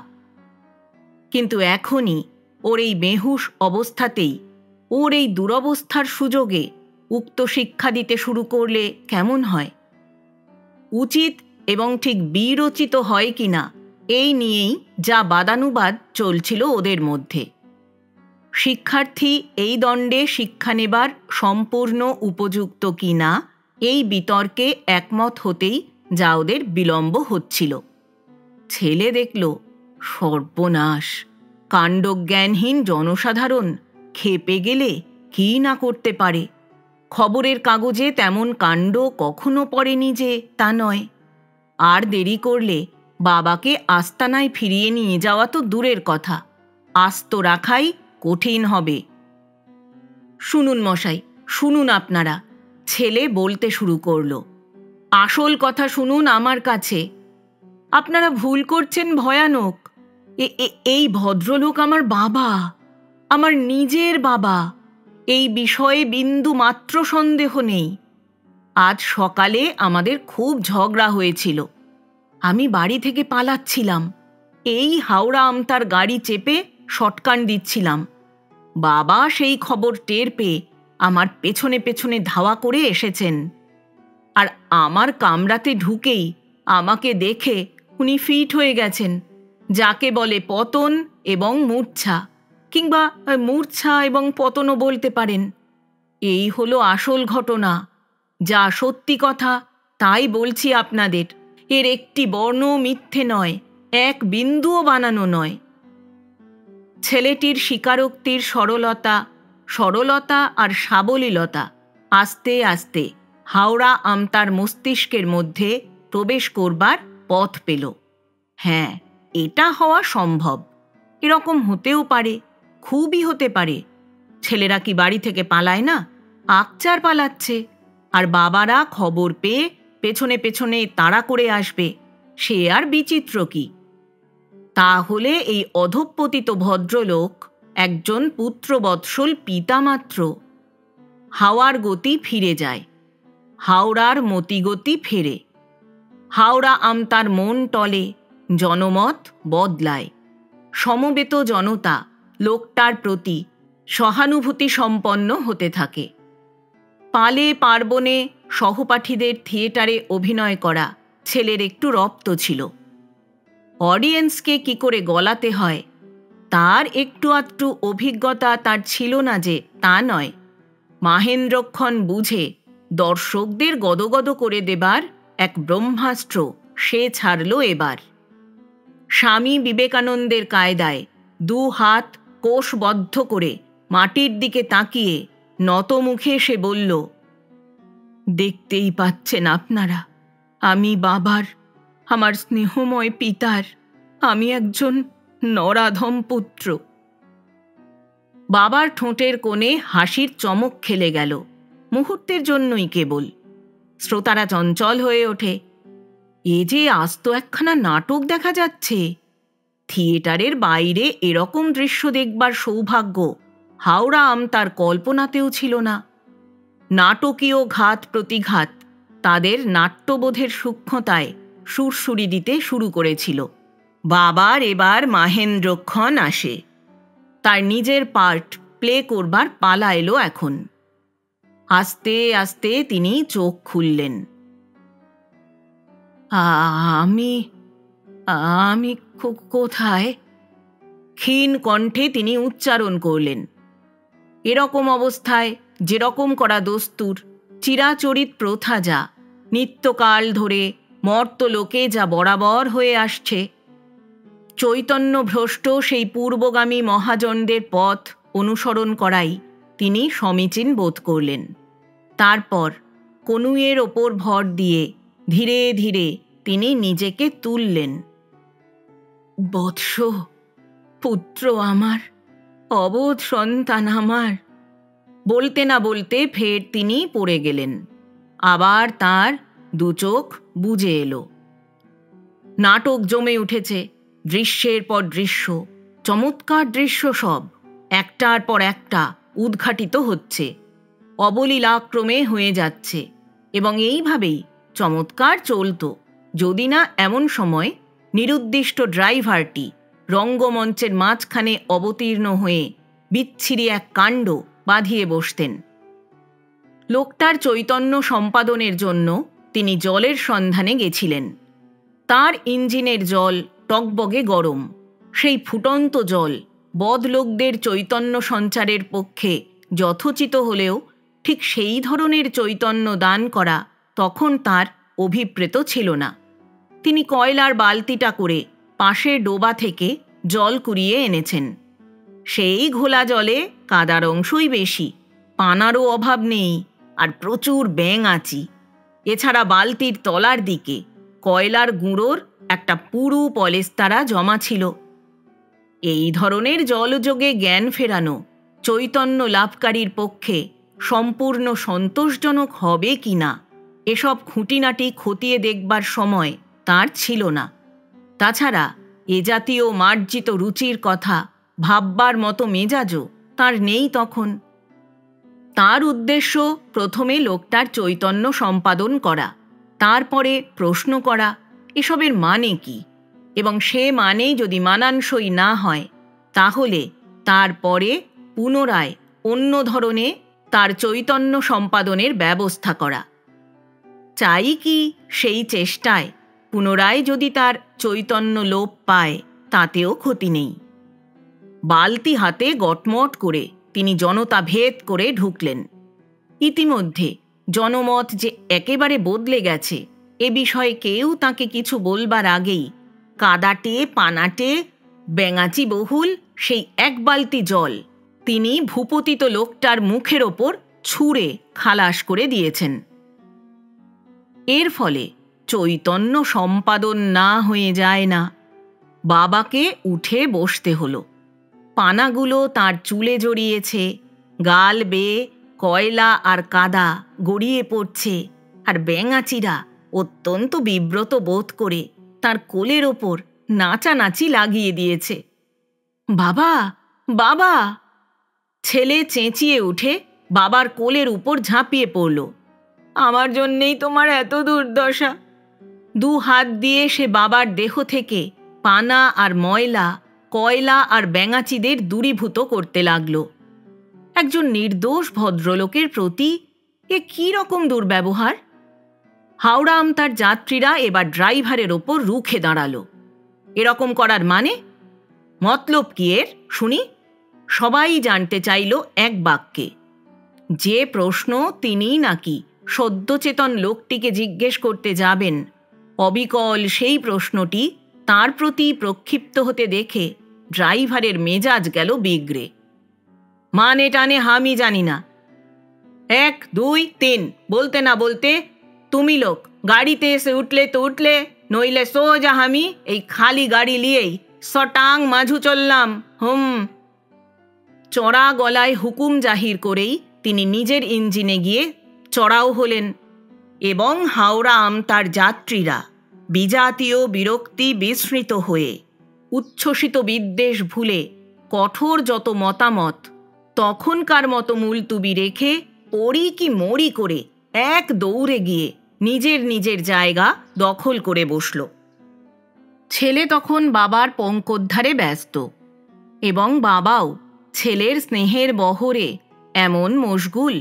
কিন্তু এখনই ওর এই বেহুশ অবস্থাতেই, ওর এই দুরবস্থার সুযোগে উক্ত শিক্ষা দিতে শুরু করলে কেমন হয়? উচিত এবং ঠিক বীরোচিত হয় কিনা এই নিয়েই যা বাদানুবাদ চলছিল ওদের মধ্যে। শিক্ষার্থী এই দণ্ডে শিক্ষা নেবার সম্পূর্ণ উপযুক্ত কিনা এই বিতর্কে একমত হতেই যা ওদের বিলম্ব হচ্ছিল। ছেলে দেখল, সর্বনাশ, কাণ্ডজ্ঞানহীন জনসাধারণ ক্ষেপে গেলে কী না করতে পারে। খবরের কাগজে তেমন কাণ্ড কখনো পড়েনি যে তা নয়। আর দেরি করলে বাবাকে আস্তানায় ফিরিয়ে নিয়ে যাওয়া তো দূরের কথা, আস্ত রাখাই কঠিন হবে। শুনুন মশাই, শুনুন আপনারা, ছেলে বলতে শুরু করল। আসল কথা শুনুন আমার কাছে। আপনারা ভুল করছেন ভয়ানক। এই ভদ্রলোক আমার বাবা, আমার নিজের বাবা। এই বিষয়ে বিন্দু মাত্র সন্দেহ নেই। আজ সকালে আমাদের খুব ঝগড়া হয়েছিল। আমি বাড়ি থেকে পালাচ্ছিলাম। এই হাওড়া আমতার গাড়ি চেপে শটকান দিচ্ছিলাম। বাবা সেই খবর টের পেয়ে আমার পেছনে পেছনে ধাওয়া করে এসেছেন। আর আমার কামরাতে ঢুকেই আমাকে দেখে উনি ফিট হয়ে গেছেন, যাকে বলে পতন এবং মূর্ছা, কিংবা মূর্ছা এবং পতনও বলতে পারেন। এই হলো আসল ঘটনা, যা সত্যি কথা তাই বলছি আপনাদের। এর একটি বর্ণ মিথ্যে নয়, এক বিন্দুও বানানো নয়। ছেলেটির স্বীকারোক্তির সরলতা আর সাবলীলতা আস্তে আস্তে হাওড়া আমতার মস্তিষ্কের মধ্যে প্রবেশ করবার পথ পেল। হ্যাঁ, এটা হওয়া সম্ভব। এরকম হতেও পারে, খুবই হতে পারে। ছেলেরা কি বাড়ি থেকে পালায় না? আকচার পালাচ্ছে। আর বাবারা খবর পেয়ে পেছনে পেছনে তাড়া করে আসবে, সে আর বিচিত্র কি? তাহলে এই অধঃপতিত ভদ্রলোক একজন পুত্রবৎসল পিতা মাত্র। হাওয়ার গতি ফিরে যায়, হাওড়ার মতিগতি ফেরে। হাওড়া আমতার মন টলে, জনমত বদলায়। সমবেত জনতা লোকটার প্রতি সহানুভূতি সম্পন্ন হতে থাকে। পালে পার্বণে সহপাঠীদের থিয়েটারে অভিনয় করা ছেলের একটু রপ্ত ছিল। অডিয়েন্সকে কি করে গলাতে হয় তার একটু আধটু অভিজ্ঞতা তার ছিল না যে তা নয়। মাহেন্দ্রক্ষণ বুঝে দর্শকদের গদগদ করে দেবার এক ব্রহ্মাস্ত্র সে ছাড়ল এবার। স্বামী বিবেকানন্দের কায়দায় দু হাত কোষবদ্ধ করে মাটির দিকে তাকিয়ে নত মুখে সে বলল, দেখতেই পাচ্ছেন আপনারা, আমি বাবার, আমার স্নেহময় পিতার, আমি একজন নরাধম পুত্র। বাবার ঠোঁটের কোণে হাসির চমক খেলে গেল, মুহূর্তের জন্যই কেবল। শ্রোতারা চঞ্চল হয়ে ওঠে। এ যে আস্ত একখানা নাটক দেখা যাচ্ছে। থিয়েটারের বাইরে এরকম দৃশ্য দেখবার সৌভাগ্য হাওড়া আমতার কল্পনাতেও ছিল না। নাটকীয় ঘাত প্রতিঘাত তাদের নাট্যবোধের সূক্ষ্মতায় সুরসুরি দিতে শুরু করেছিল। বাবার এবার মাহেন্দ্রক্ষণ আসে। তার নিজের পার্ট প্লে করবার পালা এলো এখন। আস্তে আস্তে তিনি চোখ খুললেন। আমি আমি কোথায়? ক্ষীণ কণ্ঠে তিনি উচ্চারণ করলেন। এরকম অবস্থায় যেরকম করা দস্তুর, চিরাচরিত প্রথা যা নিত্যকাল ধরে মর্তলোকে যা বরাবর হয়ে আসছে, চৈতন্যভ্রষ্ট সেই পূর্বগামী মহাজনদের পথ অনুসরণ করাই তিনি সমীচীন বোধ করলেন। তারপর কনুইয়ের ওপর ভর দিয়ে ধীরে ধীরে তিনি নিজেকে তুললেন। বৎস, পুত্র আমার, অবোধ সন্তান আমার। বলতে না বলতে ফের তিনি পড়ে গেলেন। আবার তার দু চোখ বুজে এলো। নাটক জমে উঠেছে, দৃশ্যের পর দৃশ্য, চমৎকার দৃশ্য সব একটার পর একটা উদ্ঘাটিত হচ্ছে, অবলীলাক্রমে হয়ে যাচ্ছে। এবং এইভাবেই চমৎকার চলত, যদি না এমন সময় নিরুদ্দিষ্ট ড্রাইভারটি রঙ্গমঞ্চের মাঝখানে অবতীর্ণ হয়ে বিচ্ছিরি এক কাণ্ড বাঁধিয়ে বসতেন। লোকটার চৈতন্য সম্পাদনের জন্য তিনি জলের সন্ধানে গেছিলেন। তার ইঞ্জিনের জল টকবগে গরম। সেই ফুটন্ত জল বদলোকদের চৈতন্য সঞ্চারের পক্ষে যথোচিত হলেও ঠিক সেই ধরনের চৈতন্য দান করা তখন তার অভিপ্রেত ছিল না। তিনি কয়লার বালতিটা করে পাশের ডোবা থেকে জল কুড়িয়ে এনেছেন। সেই ঘোলা জলে কাদার অংশই বেশি, পানারও অভাব নেই, আর প্রচুর ব্যাঙাচি। এছাড়া বালতির তলার দিকে কয়লার গুঁড়োর একটা পুরু পলেস্তারা জমা ছিল। এই ধরনের জলযোগে জ্ঞান ফেরানো চৈতন্য লাভকারীর পক্ষে সম্পূর্ণ সন্তোষজনক হবে কি না এসব খুঁটিনাটি খতিয়ে দেখবার সময় তার ছিল না। তাছাড়া এ জাতীয় মার্জিত রুচির কথা ভাববার মতো মেজাজও তার নেই তখন। তার উদ্দেশ্য প্রথমে লোকটার চৈতন্য সম্পাদন করা, তারপরে প্রশ্ন করা এসবের মানে কি, এবং সে মানে যদি মানানসই না হয় তাহলে তারপরে পুনরায় অন্য ধরনে তার চৈতন্য সম্পাদনের ব্যবস্থা করা। চাই কি সেই চেষ্টায় পুনরায় যদি তার চৈতন্য লোপ পায় তাতেও ক্ষতি নেই। বালতি হাতে গটমট করে তিনি জনতা ভেদ করে ঢুকলেন। ইতিমধ্যে জনমত যে একেবারে বদলে গেছে এ বিষয়ে কেউ তাকে কিছু বলবার আগেই কাদাটে পানাটে ব্যাঙাচি বহুল সেই এক বালতি জল তিনি ভূপতিত লোকটার মুখের ওপর ছুঁড়ে খালাস করে দিয়েছেন। এর ফলে চৈতন্য সম্পাদন না হয়ে যায় না। বাবাকে উঠে বসতে হলো। পানাগুলো তার চুলে জড়িয়েছে, গাল বেয়ে কয়লা আর কাদা গড়িয়ে পড়ছে, আর ব্যাঙাচিরা অত্যন্ত বিব্রত বোধ করে তার কোলের ওপর নাচানাচি লাগিয়ে দিয়েছে। বাবা, বাবা! ছেলে চেঁচিয়ে উঠে বাবার কোলের উপর ঝাঁপিয়ে পড়ল। আমার জন্যেই তোমার এত দুর্দশা। দু হাত দিয়ে সে বাবার দেহ থেকে পানা আর ময়লা, কয়লা আর ব্যাঙাচিদের দূরীভূত করতে লাগল। একজন নির্দোষ ভদ্রলোকের প্রতি এ কী রকম দুর্ব্যবহার! হাওড়া আমতার যাত্রীরা এবার ড্রাইভারের ওপর রুখে দাঁড়ালো। এরকম করার মানে মতলব কি এর শুনি? সবাই জানতে চাইল এক বাক্যে। যে প্রশ্ন তিনি নাকি সদ্যচেতন লোকটিকে জিজ্ঞেস করতে যাবেন, অবিকল সেই প্রশ্নটি তার প্রতি প্রক্ষিপ্ত হতে দেখে ড্রাইভারের মেজাজ গেল বিগড়ে। মানে টানে আমি জানি না, 1 2 3 বলতে না বলতে তুমি লোক গাড়িতে এসে উঠলে তো উঠলে, নইলে সোজা আমি এই খালি গাড়ি লিয়েই সটাং মাঝু চললাম। চড়া গলায় হুকুম জাহির করেই তিনি নিজের ইঞ্জিনে গিয়ে চড়াও হলেন, এবং হাওড়া আমতার যাত্রীরা বিজাতীয় বিরক্তি বিস্মৃত হয়ে উচ্ছ্বসিত বিদ্বেষ ভুলে কঠোর যত মতামত তখনকার মতো মুলতুবি রেখে পড়ি কি মরি করে এক দৌড়ে গিয়ে নিজের নিজের জায়গা দখল করে বসল। ছেলে তখন বাবার পঙ্কোদ্ধারে ব্যস্ত, এবং বাবাও ছেলের স্নেহের বহরে এমন মশগুল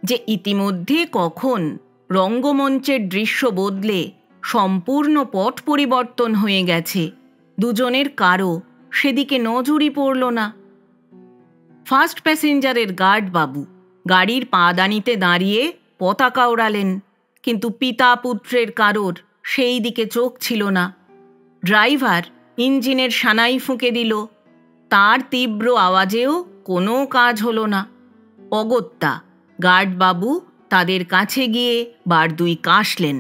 যে ইতিমধ্যে কখন রঙ্গমঞ্চের দৃশ্য বদলে সম্পূর্ণ পট পরিবর্তন হয়ে গেছে দুজনের কারও সেদিকে নজরই পড়ল না। ফার্স্ট প্যাসেঞ্জারের গার্ড বাবু গাড়ির পাদানিতে দাঁড়িয়ে পতাকা ওড়ালেন, কিন্তু পিতা পুত্রের কারোর সেই দিকে চোখ ছিল না। ড্রাইভার ইঞ্জিনের সানাই ফুঁকে দিল, তার তীব্র আওয়াজেও কোনো কাজ হলো না। অগত্যা গার্ডবাবু তাদের কাছে গিয়ে বার দুই কাশলেন,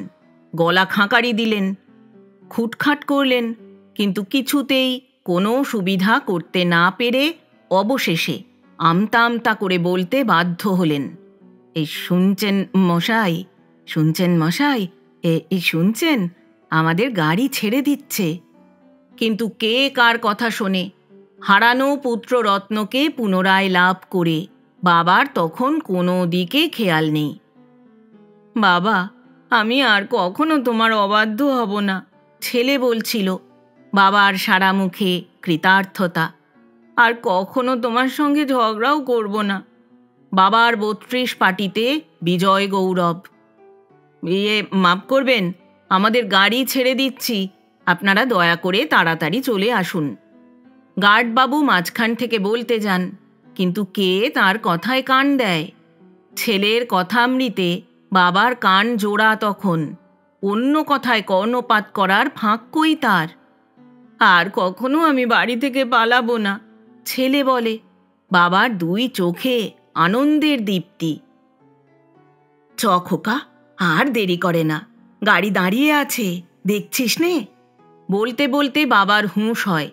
গলা খাঁকারি দিলেন, খুটখাট করলেন, কিন্তু কিছুতেই কোনো সুবিধা করতে না পেরে অবশেষে আমতা আমতা করে বলতে বাধ্য হলেন, এই শুনছেন মশাই, শুনছেন মশাই, এই শুনছেন, আমাদের গাড়ি ছেড়ে দিচ্ছে। কিন্তু কে কার কথা শোনে? হারানো পুত্র রত্নকে পুনরায় লাভ করে বাবার তখন কোনো দিকে খেয়াল নেই। বাবা, আমি আর কখনো তোমার অবাধ্য হব না, ছেলে বলছিল। বাবার সারা মুখে কৃতার্থতা। আর কখনো তোমার সঙ্গে ঝগড়াও করব না। বাবার ৩২ পার্টিতে বিজয় গৌরব। মাপ করবেন, আমাদের গাড়ি ছেড়ে দিচ্ছি, আপনারা দয়া করে তাড়াতাড়ি চলে আসুন। গার্ডবাবু মাঝখান থেকে বলতে যান, কিন্তু কে তার কথায় কান দেয়? ছেলের কথামৃতে বাবার কান জোড়া তখন। অন্য কথায় কর্ণপাত করার ফাঁক কই তার? আর কখনো আমি বাড়ি থেকে পালাবো না, ছেলে বলে। বাবার ২ চোখে আনন্দের দীপ্তি। চ খোকা, আর দেরি করে না, গাড়ি দাঁড়িয়ে আছে, দেখছিস নে? বলতে বলতে বাবার হুঁশ হয়,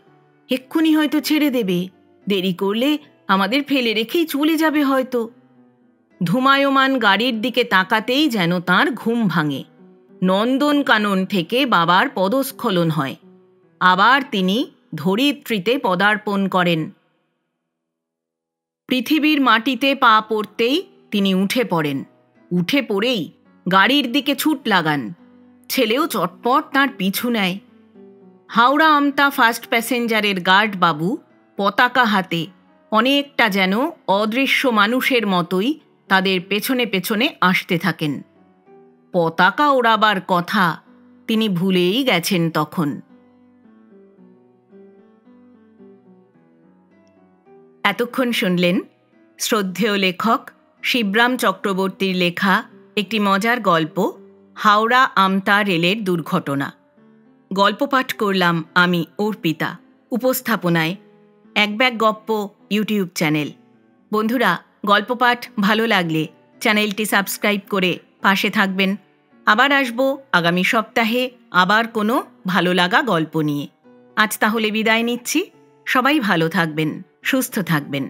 এক্ষুনি হয়তো ছেড়ে দেবে, দেরি করলে আমাদের ফেলে রেখেই চলে যাবে হয়তো। ধুমায়মান গাড়ির দিকে তাকাতেই যেন তার ঘুম ভাঙে। নন্দনকানন থেকে বাবার পদস্খলন হয়। আবার তিনি ধরিত্রীতে পদার্পণ করেন। পৃথিবীর মাটিতে পা পড়তেই তিনি উঠে পড়েন। উঠে পড়েই গাড়ির দিকে ছুট লাগান। ছেলেও চটপট তার পিছু নেয়। হাওড়া আমতা ফার্স্ট প্যাসেঞ্জারের গার্ড বাবু পতাকা হাতে অনেকটা যেন অদৃশ্য মানুষের মতোই তাদের পেছনে পেছনে আসতে থাকেন। পতাকা ওড়াবার কথা তিনি ভুলেই গেছেন তখন। এতক্ষণ শুনলেন শ্রদ্ধেয় লেখক শিবরাম চক্রবর্তীর লেখা একটি মজার গল্প, হাওড়া আমতা রেলের দুর্ঘটনা। গল্প পাঠ করলাম আমি অর্পিতা। উপস্থাপনায় এক ব্যাগ গপ্প ইউটিউব চ্যানেল। বন্ধুরা, গল্প পাঠ ভালো লাগলে চ্যানেলটি সাবস্ক্রাইব করে পাশে থাকবেন। আবার আসবো আগামী সপ্তাহে আবার কোনো ভালো লাগা গল্প নিয়ে। আজ তাহলে বিদায় নিচ্ছি। সবাই ভালো থাকবেন, সুস্থ থাকবেন।